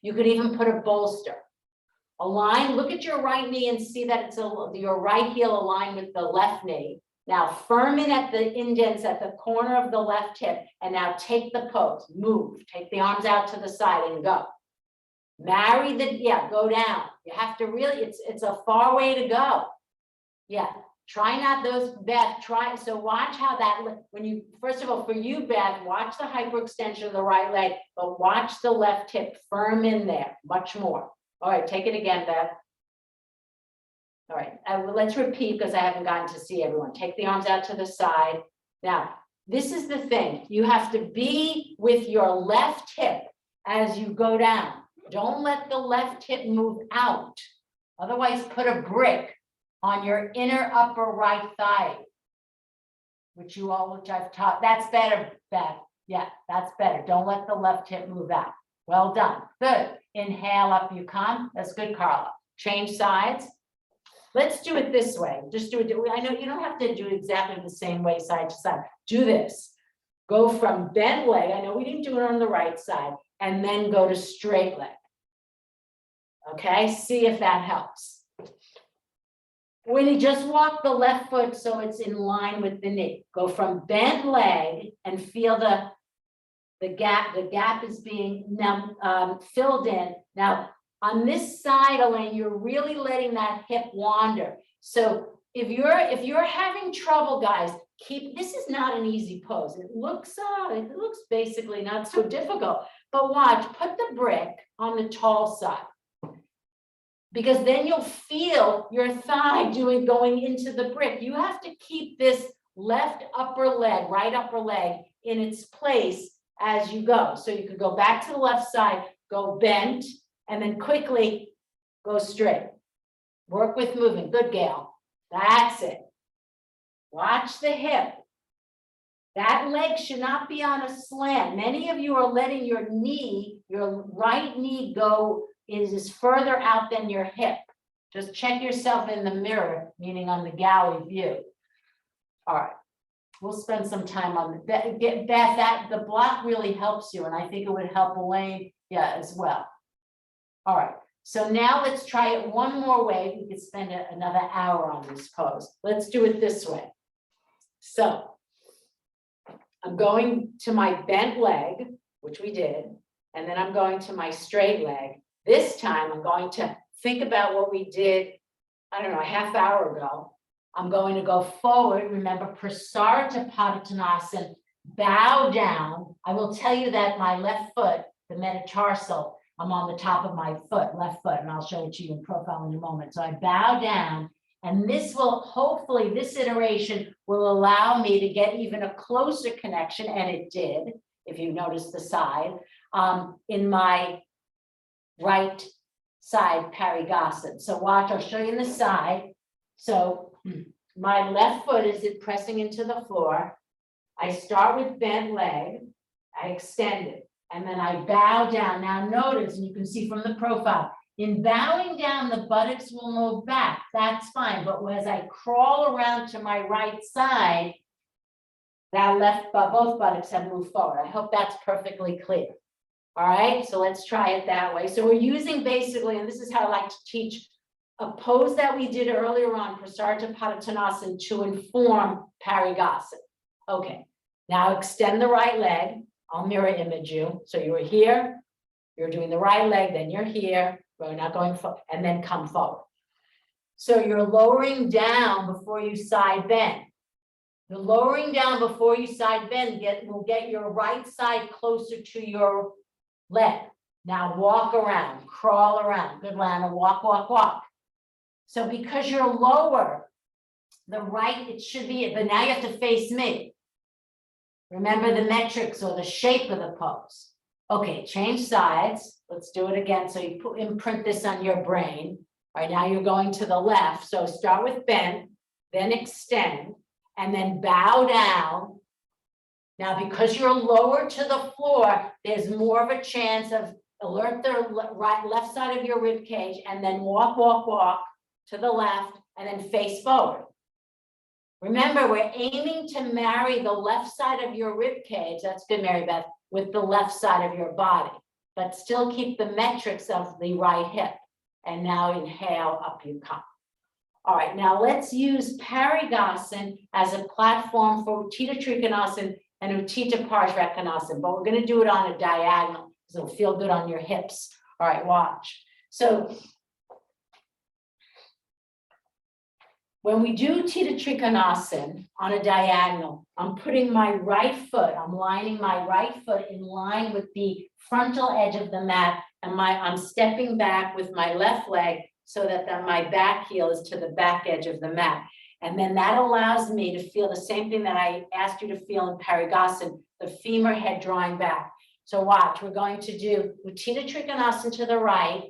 You could even put a bolster. Align, look at your right knee and see that it's your right heel aligned with the left knee. Now firm in at the indents at the corner of the left hip, and now take the pose, move, take the arms out to the side and go. Marry go down. You have to really, it's a far way to go. Yeah, try not those, Beth, so watch how that, first of all, for you, Beth, watch the hyperextension of the right leg, but watch the left hip firm in there, much more. All right, take it again, Beth. All right, let's repeat because I haven't gotten to see everyone. Take the arms out to the side. Now, this is the thing. You have to be with your left hip as you go down. Don't let the left hip move out. Otherwise, put a brick on your inner upper right thigh, which I've taught. That's better, Beth. Yeah, that's better. Don't let the left hip move out. Well done. Good. Inhale, up you come. That's good, Carla. change sides. Let's do it this way. Just do it. I know you don't have to do it exactly the same way side to side. Do this. Go from bent leg. I know we didn't do it on the right side, and then go to straight leg. Okay, see if that helps. When you just walk the left foot so it's in line with the knee, go from bent leg and feel the gap. The gap is being now filled in. Now on this side, Elaine, you're really letting that hip wander. So if you're having trouble, guys, this is not an easy pose. It looks basically not so difficult, but watch, put the brick on the tall side. Because then you'll feel your thigh going into the brick. You have to keep this left upper leg, right upper leg in its place as you go. So you could go back to the left side, go bent, and then quickly go straight. Work with movement. Good, Gail. That's it. Watch the hip. That leg should not be on a slant. Many of you are letting your knee, your right knee is further out than your hip. Just check yourself in the mirror, meaning on the galley view. All right, we'll spend some time on Beth. The block really helps you, and I think it would help Elaine, as well. All right, so now let's try it one more way. We could spend another hour on this pose. Let's do it this way. So I'm going to my bent leg, which we did, and then I'm going to my straight leg. This time I'm going to think about what we did, I don't know, a half hour ago. I'm going to go forward. Remember, Prasarita Padottanasana, bow down. I will tell you that my left foot, the metatarsal, I'm on the top of my foot, left foot, and I'll show it to you in profile in a moment. So I bow down, and this will, hopefully this iteration will allow me to get even a closer connection, and it did, if you notice the side, in my right side Parigasana. So watch, I'll show you in the side. So my left foot is pressing into the floor. I start with bent leg, I extend it, and then I bow down. Now notice, and you can see from the profile, in bowing down, the buttocks will move back. That's fine. But as I crawl around to my right side, both buttocks have moved forward. I hope that's perfectly clear. All right, so let's try it that way. So we're using basically, and this is how I like to teach, a pose that we did earlier on, Prasarita Padottanasana, to inform Parigasana. Okay, now extend the right leg. I'll mirror image you. So you were here, you're doing the right leg, then you're here, we're not going forward, and then come forward. So you're lowering down before you side bend. The lowering down before you side bend will get your right side closer to your leg. Now walk around, crawl around. Good, Lana. Walk, walk, walk. So because you're lower, the right, it should be it, but now you have to face me. Remember the metrics or the shape of the pose. Okay, change sides. Let's do it again. So you imprint this on your brain. All right, now you're going to the left. So start with bend, then extend, and then bow down. Now, because you're lower to the floor, there's more of a chance of alert the left side of your rib cage, and then walk, walk, walk to the left, and then face forward. Remember, we're aiming to marry the left side of your rib cage, that's good, Mary Beth, with the left side of your body, but still keep the metrics of the right hip. And now inhale, up you come. All right, now let's use Parigasana as a platform for Utthita Trikonasana and Utthita Parsvakonasana, but we're going to do it on a diagonal, so it'll feel good on your hips. All right, watch. So when we do Utthita Trikonasana on a diagonal, I'm putting my right foot, I'm lining my right foot in line with the frontal edge of the mat, and I'm stepping back with my left leg so that my back heel is to the back edge of the mat. And then that allows me to feel the same thing that I asked you to feel in Parigasana, the femur head drawing back. So watch, we're going to do Utthita Trikonasana to the right,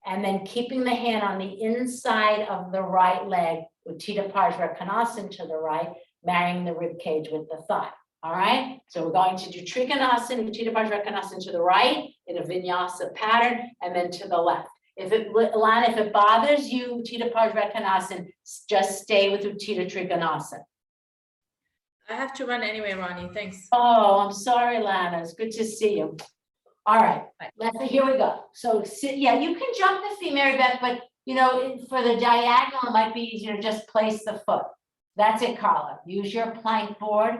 and then keeping the hand on the inside of the right leg, Utthita Parsvakonasana to the right, marrying the rib cage with the thigh. All right, so we're going to do Trikonasana, Utthita Parsvakonasana to the right in a vinyasa pattern, and then to the left. Lana, if it bothers you, Utthita Parshvanathanasana, just stay with Utthita Trikonasana. I have to run anyway, Ronnie. Thanks. Oh, I'm sorry, Lana. It's good to see you. All right, here we go. So yeah, you can jump the feet, Mary Beth, but for the diagonal, it might be easier to just place the foot. That's it, Carla. Use your plank board.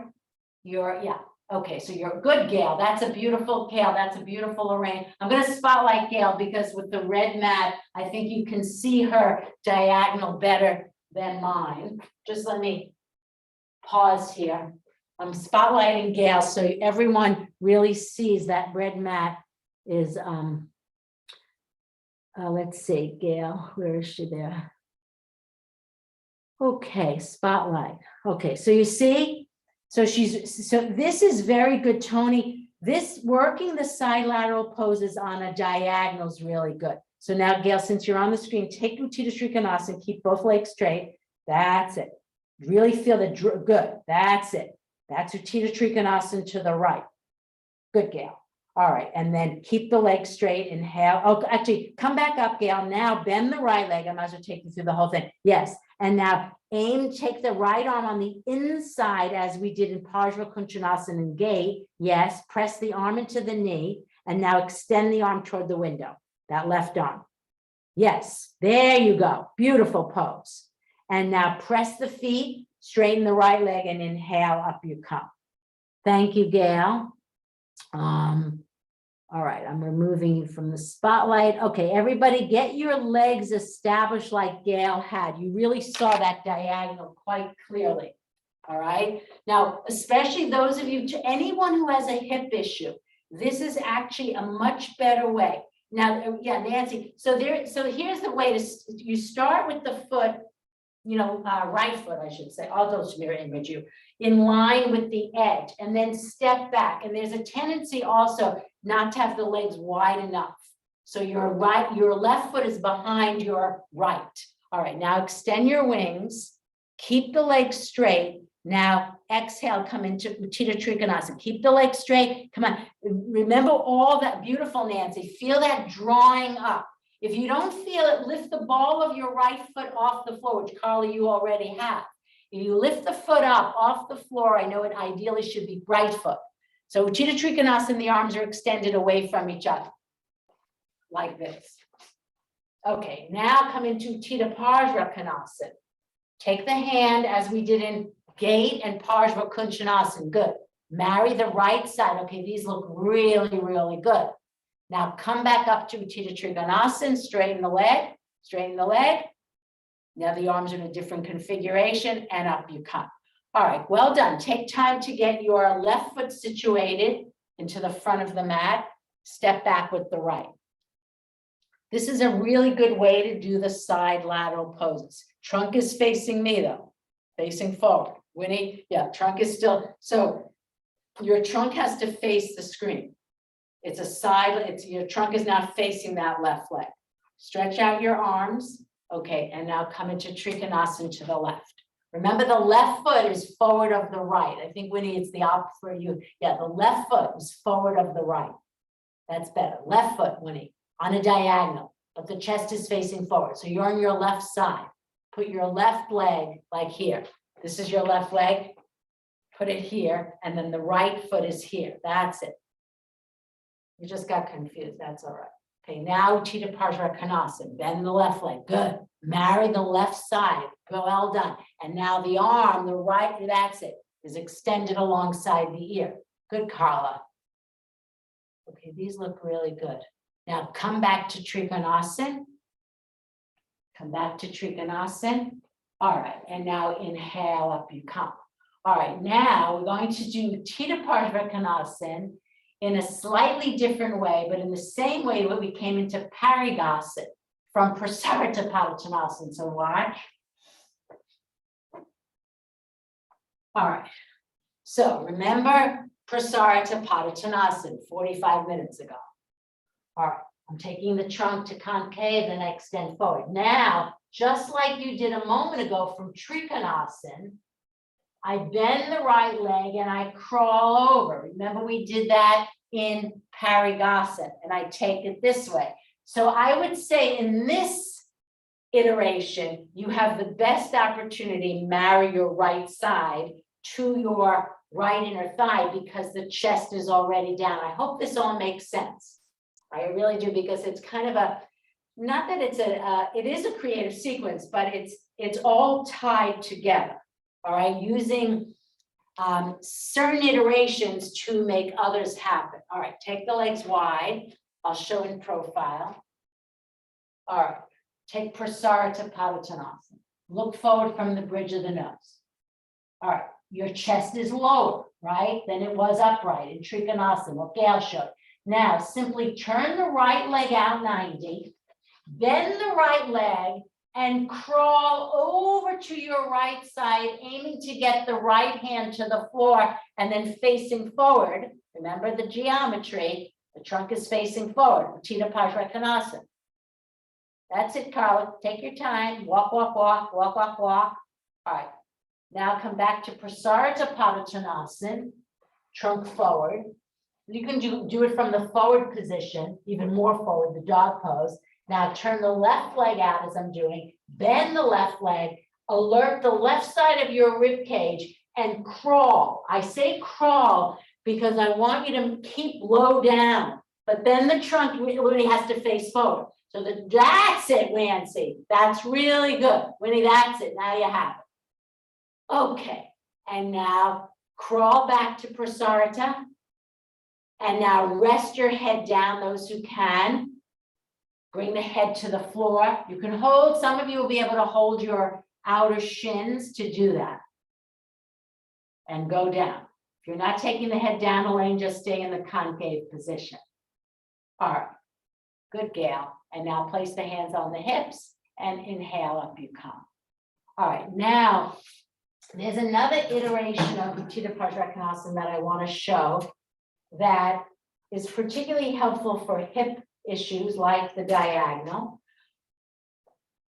Okay, so you're good, Gail. That's a beautiful, Gail. That's a beautiful arrange. I'm going to spotlight Gail because with the red mat, I think you can see her diagonal better than mine. Just let me pause here. I'm spotlighting Gail so everyone really sees that red mat is, let's see, Gail, where is she there? Okay, spotlight. Okay, so you see, so this is very good, Tony. This working the side lateral poses on a diagonal is really good. So now, Gail, since you're on the screen, take Utthita Trikonasana, keep both legs straight. That's it. Really feel the good. That's it. That's Utthita Trikonasana to the right. Good, Gail. All right, and then keep the legs straight. Inhale. Oh, actually, come back up, Gail. Now bend the right leg. I might as well take you through the whole thing. Yes, and now aim. Take the right arm on the inside as we did in Parshvanathanasana and gate. Yes, press the arm into the knee, and now extend the arm toward the window. That left arm. Yes, there you go. Beautiful pose. And now press the feet, straighten the right leg, and inhale, up you come. Thank you, Gail. All right, I'm removing you from the spotlight. Okay, everybody get your legs established like Gail had. You really saw that diagonal quite clearly. All right, now, especially those of you, to anyone who has a hip issue, this is actually a much better way. Now, yeah, Nancy, so here's the way you start with the foot, right foot, I should say, I'll just mirror image you, in line with the edge, and then step back. And there's a tendency also not to have the legs wide enough. So your left foot is behind your right. All right, now extend your wings, keep the legs straight. Now exhale, come into Utthita Trikonasana. Keep the legs straight. Come on, remember all that, beautiful, Nancy. Feel that drawing up. If you don't feel it, lift the ball of your right foot off the floor, which, Carly, you already have. If you lift the foot up off the floor, I know it ideally should be right foot. So Utthita Trikonasana, the arms are extended away from each other, like this. Okay, now come into Utthita Parshvanathanasana. Take the hand as we did in gate and Parshvanathanasana. Good. Marry the right side. Okay, these look really, really good. Now come back up to Utthita Trikonasana, straighten the leg, straighten the leg. Now the arms are in a different configuration and up you come. All right, well done. Take time to get your left foot situated into the front of the mat. Step back with the right. This is a really good way to do the side lateral poses. Trunk is facing me though, facing forward. Winnie, yeah, trunk is still, so your trunk has to face the screen. It's a side, your trunk is now facing that left leg. Stretch out your arms. Okay, and now come into Trikonasana to the left. Remember, the left foot is forward of the right. I think, Winnie, it's the opposite for you. Yeah, the left foot is forward of the right. That's better. Left foot, Winnie, on a diagonal, but the chest is facing forward. So you're on your left side. Put your left leg like here. This is your left leg. Put it here, and then the right foot is here. That's it. You just got confused. That's all right. Okay, now Utthita Parshvanathanasana. Bend the left leg. Good. Marry the left side. Well done. And now the arm, the right, that's it, is extended alongside the ear. Good, Carla. Okay, these look really good. Now come back to Trikonasana. Come back to Trikonasana. All right, and now inhale, up you come. All right, now we're going to do Utthita Parshvanathanasana in a slightly different way, but in the same way that we came into Parigasana from Prasarita Padottanasana. So watch. All right. So remember Prasarita Padottanasana 45 minutes ago. All right. I'm taking the trunk to concave, then I extend forward. Now, just like you did a moment ago from Trikonasana, I bend the right leg and I crawl over. Remember, we did that in Parigasana, and I take it this way. So I would say in this iteration, you have the best opportunity, marry your right side to your right inner thigh because the chest is already down. I hope this all makes sense. I really do, because it's kind of a, not that it's it is a creative sequence, but it's all tied together. All right, using certain iterations to make others happen. All right, take the legs wide. I'll show in profile. All right, take Prasarita Padottanasana. Look forward from the bridge of the nose. All right, your chest is lower, right, than it was upright in Trikonasana, what Gail showed. Now, simply turn the right leg out 90, bend the right leg, and crawl over to your right side, aiming to get the right hand to the floor and then facing forward. Remember the geometry, the trunk is facing forward, Uttita Pajrakonasana. That's it, Carla. Take your time. Walk, walk, walk, walk, walk, walk. All right. Now come back to Prasarita Padottanasana, trunk forward. You can do it from the forward position, even more forward, the dog pose. Now turn the left leg out as I'm doing, bend the left leg, alert the left side of your rib cage and crawl. I say crawl because I want you to keep low down, but then the trunk really has to face forward. So that's it, Nancy. That's really good. Winnie, that's it. Now you have it. Okay, and now crawl back to Prasarita. And now rest your head down, those who can. Bring the head to the floor. You can hold, some of you will be able to hold your outer shins to do that. And go down. If you're not taking the head down, Elaine, just stay in the concave position. All right, good, Gail. And now place the hands on the hips and inhale, up you come. All right, now there's another iteration of Uttita Pajrakonasana that I want to show that is particularly helpful for hip issues like the diagonal,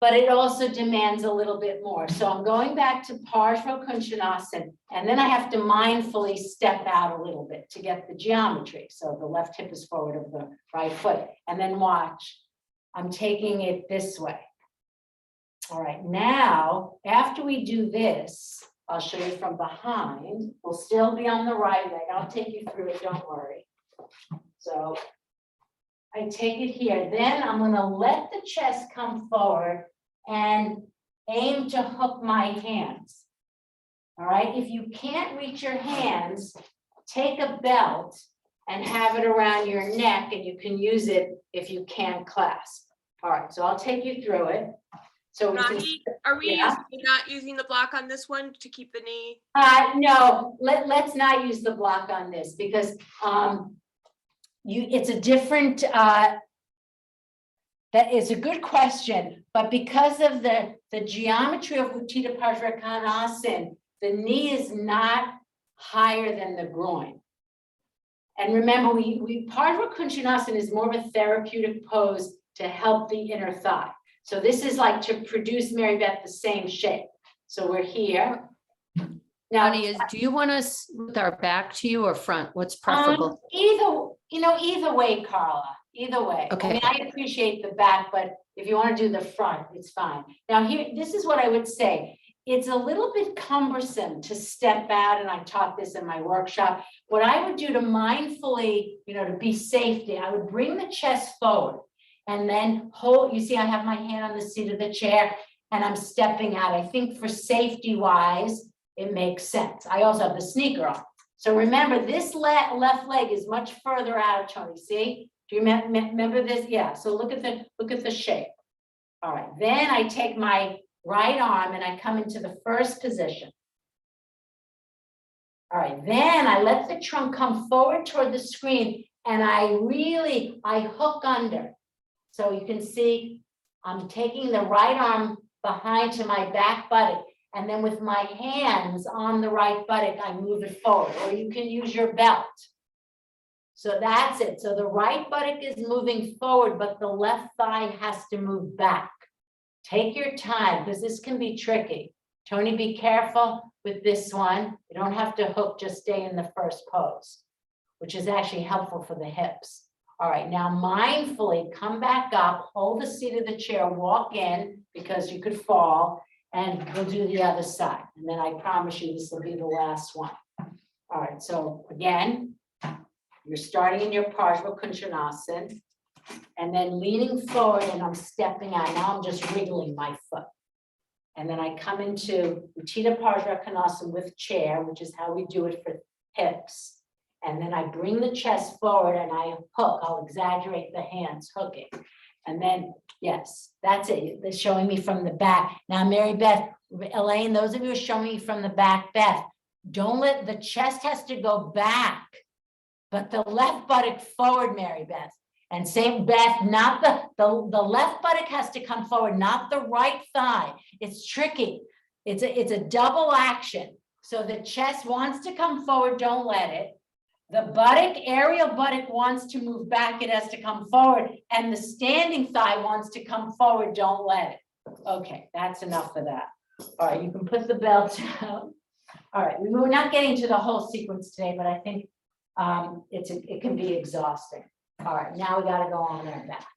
but it also demands a little bit more. So I'm going back to Pajrakonasana, and then I have to mindfully step out a little bit to get the geometry. So the left hip is forward of the right foot, and then watch, I'm taking it this way. All right, now, after we do this, I'll show you from behind. We'll still be on the right leg. I'll take you through it, don't worry. So I take it here. Then I'm going to let the chest come forward and aim to hook my hands. All right, if you can't reach your hands, take a belt and have it around your neck, and you can use it if you can't clasp. All right, so I'll take you through it. So we can, Rocky, are we yeah. not using the block on this one to keep the knee? No, let's not use the block on this because it's a different, that is a good question, but because of the geometry of Uttita Pajrakonasana, the knee is not higher than the groin. And remember, Pajrakonasana is more of a therapeutic pose to help the inner thigh. So this is like to produce, Mary Beth, the same shape. So we're here. Now, Do you want us with our back to you or front? What's preferable? either way, Carla, either way. I Okay. mean, I appreciate the back, but if you want to do the front, it's fine. Now here, this is what I would say. It's a little bit cumbersome to step out, and I taught this in my workshop. What I would do to mindfully, to be safety, I would bring the chest forward and then hold, you see, I have my hand on the seat of the chair and I'm stepping out. I think for safety wise, it makes sense. I also have the sneaker on. So remember, this left leg is much further out, Tony. See? Do you remember this? Yeah. So look at the shape. All right. Then I take my right arm and I come into the first position. All right. Then I let the trunk come forward toward the screen and I hook under. So you can see I'm taking the right arm behind to my back buttock. And then with my hands on the right buttock, I move it forward, or you can use your belt. So that's it. So the right buttock is moving forward, but the left thigh has to move back. Take your time because this can be tricky. Tony, be careful with this one. You don't have to hook, just stay in the first pose, which is actually helpful for the hips. All right, now mindfully come back up, hold the seat of the chair, walk in because you could fall, and we'll do the other side. And then I promise you this will be the last one. All right, so again, you're starting in your Parsva Kunchanasana, and then leaning forward, and I'm stepping out. Now I'm just wriggling my foot. And then I come into Uttita Parsvakonasana with chair, which is how we do it for hips. And then I bring the chest forward and I hook. I'll exaggerate the hands hooking. And then, yes, that's it. They're showing me from the back. Now, Mary Beth, Elaine, those of you who are showing me from the back, Beth, don't let, the chest has to go back, but the left buttock forward, Mary Beth. And same, Beth, not the left buttock has to come forward, not the right thigh. It's tricky. It's a double action. So the chest wants to come forward, don't let it. The buttock, aerial buttock wants to move back, it has to come forward. And the standing thigh wants to come forward, don't let it. Okay, that's enough of that. All right, you can put the belt down. All right, we're not getting to the whole sequence today, but I think it can be exhausting. All right, now we got to go on our back.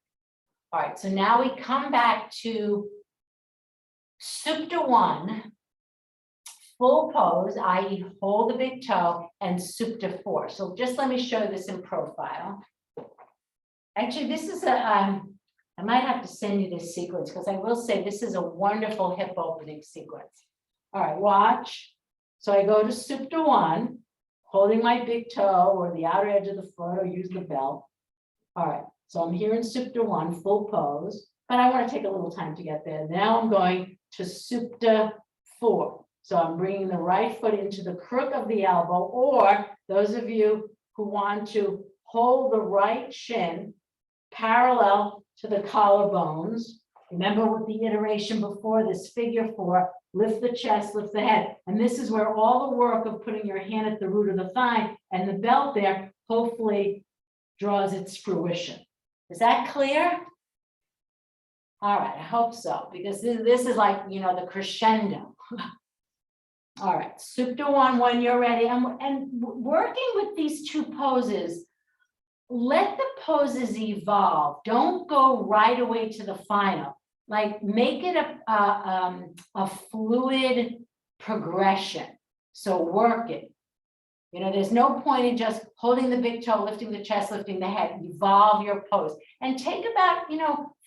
All right, so now we come back to Supta 1, full pose, i.e. hold the big toe, and Supta 4. So just let me show this in profile. Actually, this is I might have to send you this sequence because I will say this is a wonderful hip opening sequence. All right, watch. So I go to Supta 1, holding my big toe or the outer edge of the foot or use the belt. All right, so I'm here in Supta 1, full pose, but I want to take a little time to get there. Now I'm going to Supta 4. So I'm bringing the right foot into the crook of the elbow, or those of you who want to hold the right shin parallel to the collarbones. Remember with the iteration before this, figure 4, lift the chest, lift the head. And this is where all the work of putting your hand at the root of the thigh and the belt there hopefully draws its fruition. Is that clear? All right, I hope so, because this is like, you know, the crescendo. All right, Supta 1 when you're ready. And working with these two poses, let the poses evolve. Don't go right away to the final. Like make it a fluid progression. So work it. You know, there's no point in just holding the big toe, lifting the chest, lifting the head. Evolve your pose and take about,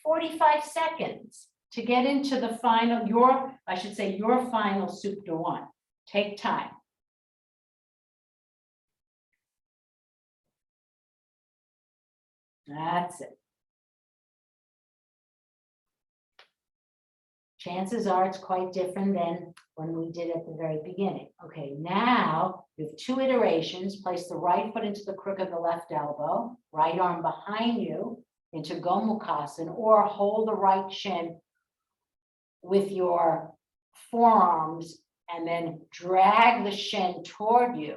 45 seconds to get into the final, your final Supta 1. Take time. That's it. Chances are it's quite different than when we did at the very beginning. Okay, now we have 2 iterations. Place the right foot into the crook of the left elbow, right arm behind you into Gomukhasana, or hold the right shin with your forearms and then drag the shin toward you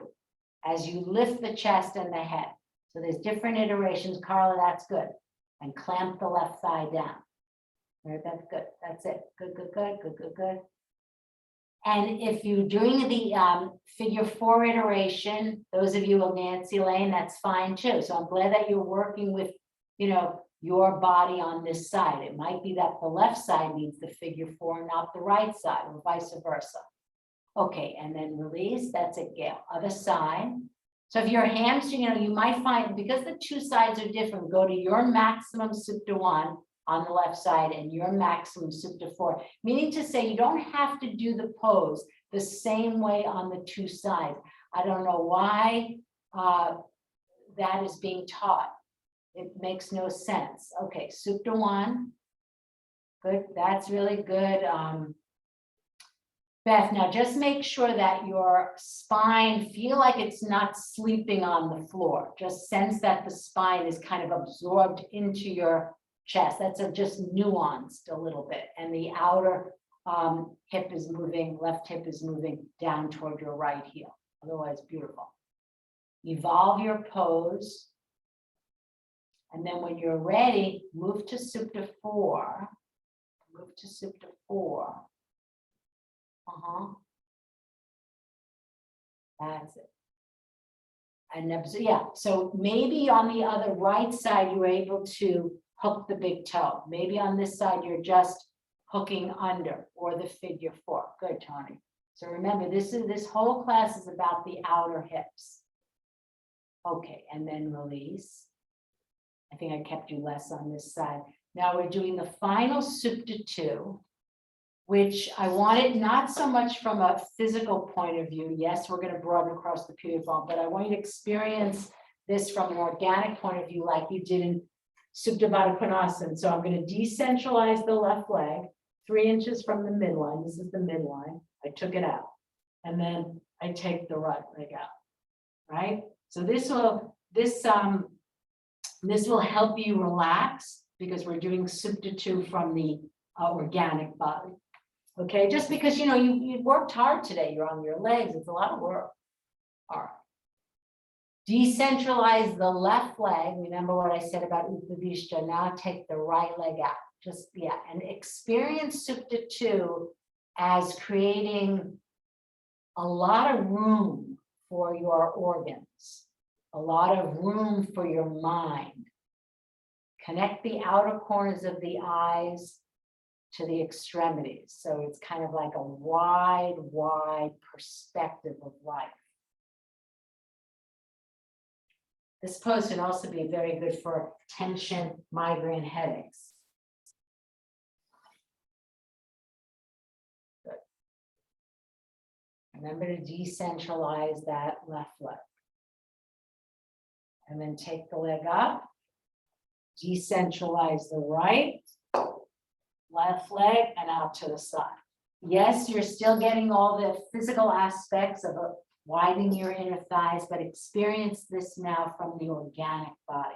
as you lift the chest and the head. So there's different iterations. Carla, that's good. And clamp the left thigh down. That's good. That's it. Good, good, good, good, good, good. And if you're doing the figure 4 iteration, those of you with Nancy Lane, that's fine too. So I'm glad that you're working with, your body on this side. It might be that the left side needs the figure 4, not the right side, or vice versa. Okay, and then release. That's it, Gail. Other side. So if your hamstring, you might find, because the 2 sides are different, go to your maximum Supta 1 on the left side and your maximum Supta 4, meaning to say you don't have to do the pose the same way on the 2 sides. I don't know why that is being taught. It makes no sense. Okay, Supta 1. Good, that's really good. Beth, now just make sure that your spine, feel like it's not sleeping on the floor. Just sense that the spine is kind of absorbed into your chest. That's just nuanced a little bit. And the outer hip is moving, left hip is moving down toward your right heel. Otherwise, beautiful. Evolve your pose. And then when you're ready, move to Supta 4. Move to Supta 4. That's it. And yeah, so maybe on the other right side, you're able to hook the big toe. Maybe on this side, you're just hooking under or the figure four. Good, Tony. So remember, this whole class is about the outer hips. Okay, and then release. I think I kept you less on this side. Now we're doing the final soup to two, which I want it not so much from a physical point of view. Yes, we're going to broaden across the pubic bone, but I want you to experience this from an organic point of view, like you did in Supta Baddha Konasana. So I'm going to decentralize the left leg 3 inches from the midline. This is the midline. I took it out. And then I take the right leg out. Right? So this will help you relax because we're doing Supta 2 from the organic body. Okay, just because you worked hard today, you're on your legs, it's a lot of work. All right. Decentralize the left leg. Remember what I said about Upavishta. Now take the right leg out. Just, yeah, and experience Supta 2 as creating a lot of room for your organs, a lot of room for your mind. Connect the outer corners of the eyes to the extremities. So it's kind of like a wide, wide perspective of life. This pose can also be very good for tension, migraine, headaches. Good. Remember to decentralize that left leg. And then take the leg up, decentralize the right, left leg, and out to the side. Yes, you're still getting all the physical aspects of widening your inner thighs, but experience this now from the organic body.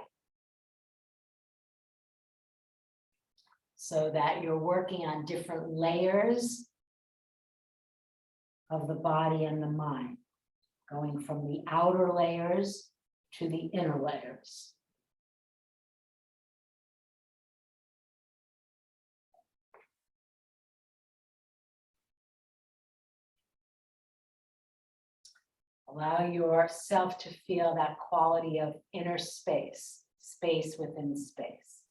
So that you're working on different layers of the body and the mind, going from the outer layers to the inner layers. Allow yourself to feel that quality of inner space, space within space.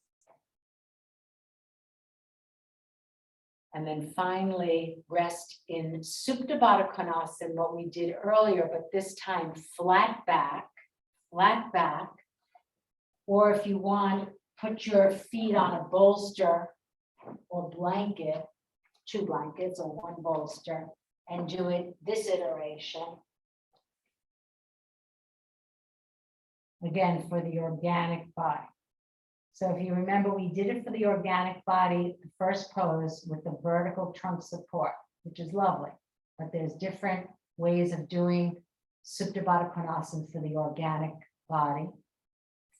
And then finally, rest in Supta Baddha Konasana, what we did earlier, but this time flat back, or if you want, put your feet on a bolster or blanket, 2 blankets or 1 bolster, and do it this iteration. Again, for the organic body. So if you remember, we did it for the organic body, the first pose with the vertical trunk support, which is lovely, but there's different ways of doing Supta Baddha Konasana for the organic body,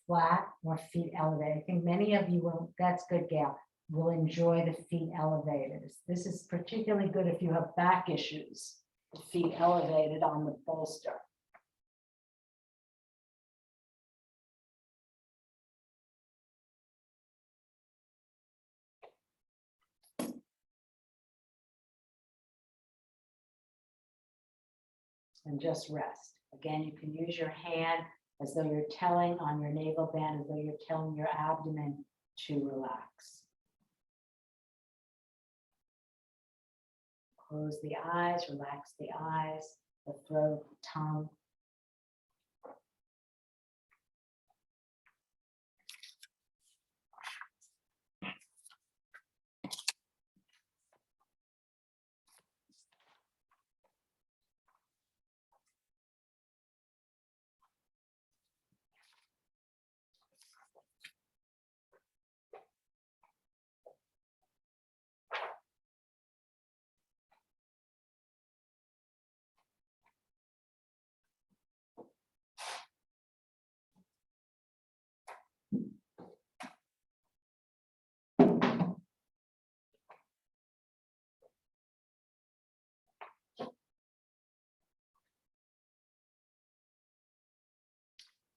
flat or feet elevated. I think many of you will, that's good, Gail, will enjoy the feet elevated. This is particularly good if you have back issues, the feet elevated on the bolster. And just rest. Again, you can use your hand as though you're telling on your navel band, as though you're telling your abdomen to relax. Close the eyes, relax the eyes, the throat, the tongue.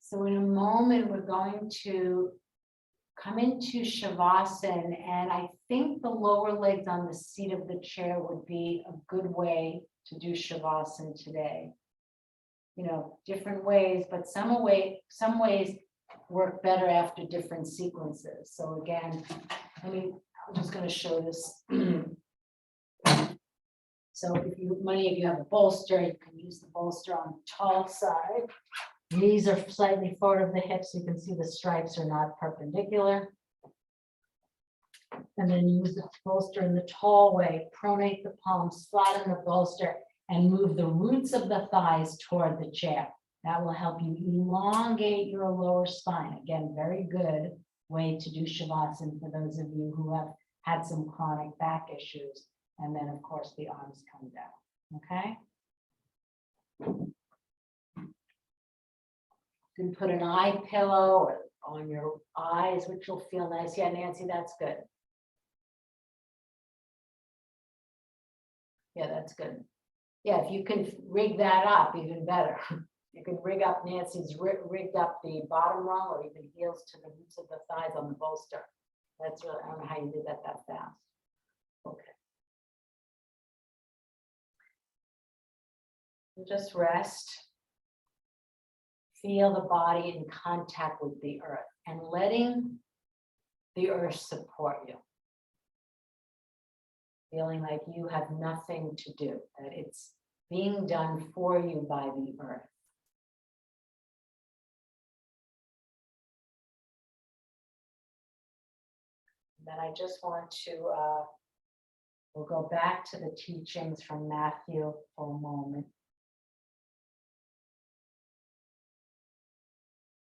So in a moment, we're going to come into Shavasana, and I think the lower legs on the seat of the chair would be a good way to do Shavasana today. different ways, but some ways work better after different sequences. So again, I'm just gonna show this. So if you, many of you have a bolster, you can use the bolster on the tall side. Knees are slightly forward of the hips, so you can see the stripes are not perpendicular. And then use the bolster in the tall way, pronate the palms, flatten the bolster, and move the roots of the thighs toward the chair. That will help you elongate your lower spine. Again, very good way to do Shavasana for those of you who have had some chronic back issues. And then, of course, the arms come down, okay? You can put an eye pillow or on your eyes, which will feel nice. Yeah, Nancy, that's good. Yeah, that's good. Yeah, if you can rig that up, even better. You can rig up Nancy's rigged up the bottom rung, or even heels to the roots of the thighs on the bolster. That's really, I don't know how you did that fast. Okay. Just rest. Feel the body in contact with the earth and letting the earth support you. Feeling like you have nothing to do, that it's being done for you by the earth. Then I just want to, we'll go back to the teachings from Matthew for a moment.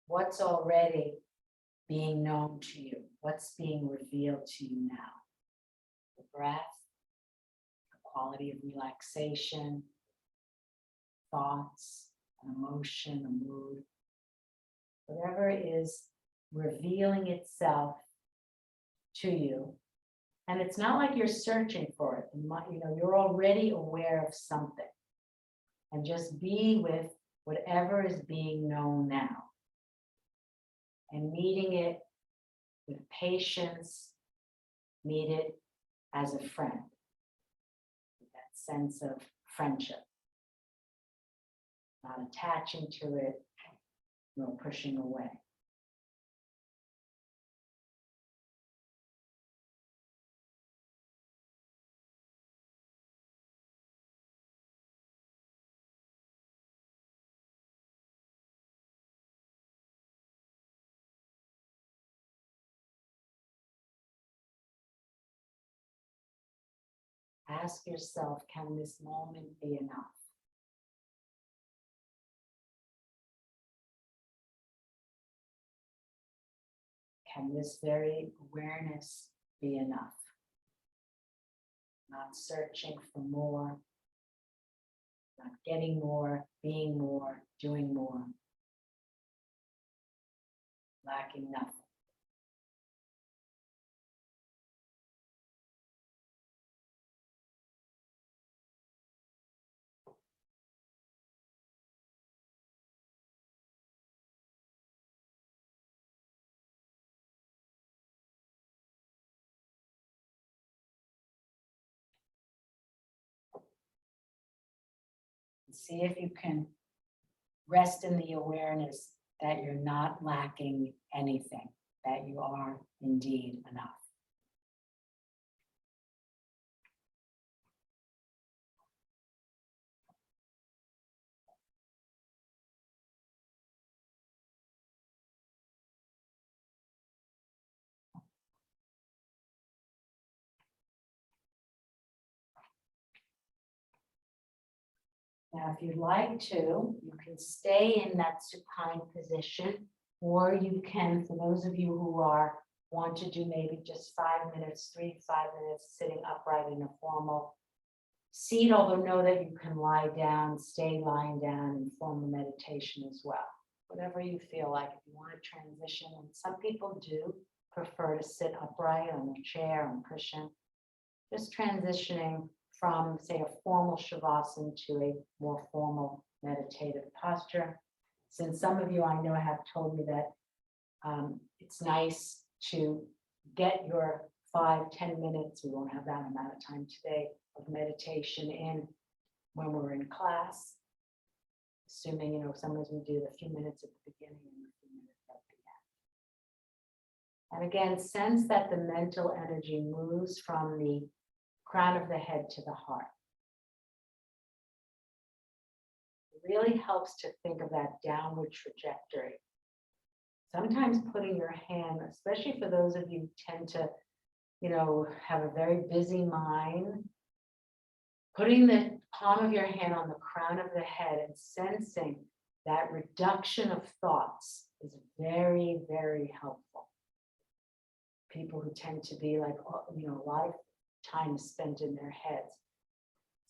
What's already being known to you? What's being revealed to you now? The breath, the quality of relaxation, thoughts, an emotion, a mood, whatever is revealing itself to you. And it's not like you're searching for it. You're already aware of something. And just be with whatever is being known now. And meeting it with patience, meet it as a friend. With that sense of friendship. Not attaching to it, nor pushing away. Ask yourself, can this moment be enough? Can this very awareness be enough? Not searching for more, not getting more, being more, doing more, lacking nothing. See if you can rest in the awareness that you're not lacking anything, that you are indeed enough. Now, if you'd like to, you can stay in that supine position, or you can, for those of you who want to do maybe just 5 minutes, 3 to 5 minutes, sitting upright in a formal seat, although know that you can lie down, stay lying down and form a meditation as well. Whatever you feel like, if you want to transition, and some people do prefer to sit upright on a chair, on cushion, just transitioning from, say, a formal Shavasana to a more formal meditative posture. Since some of you I know have told me that it's nice to get your 5-10 minutes, we won't have that amount of time today, of meditation in when we're in class. Assuming, sometimes we do the few minutes at the beginning and a few minutes at the end. And again, sense that the mental energy moves from the crown of the head to the heart. It really helps to think of that downward trajectory. Sometimes putting your hand, especially for those of you who tend to, have a very busy mind, putting the palm of your hand on the crown of the head and sensing that reduction of thoughts is very, very helpful. People who tend to be like, a lot of time is spent in their heads.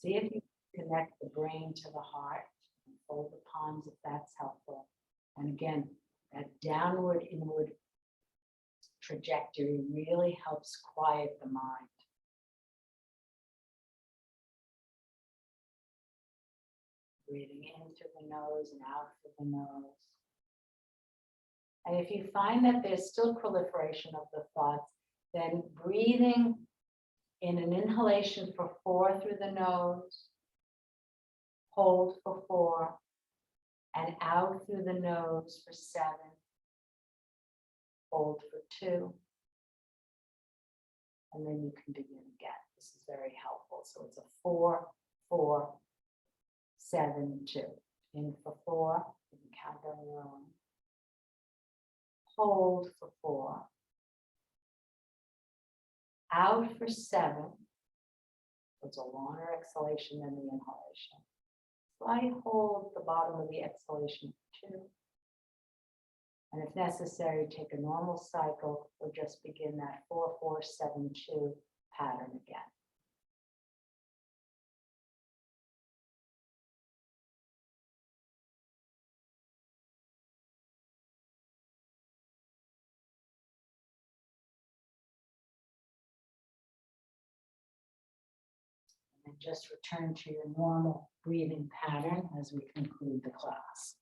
See if you connect the brain to the heart and fold the palms if that's helpful. And again, that downward, inward trajectory really helps quiet the mind. Breathing in through the nose and out through the nose. And if you find that there's still proliferation of the thoughts, then breathing in an inhalation for 4 through the nose, hold for 4, and out through the nose for 7, hold for 2, and then you can begin again. This is very helpful. So it's a 4, 4, 7, 2. In for 4, you can count on your own. Hold for 4. Out for 7. It's a longer exhalation than the inhalation. Slight hold at the bottom of the exhalation for 2. And if necessary, take a normal cycle or just begin that 4, 4, 7, 2 pattern again. And just return to your normal breathing pattern as we conclude the class.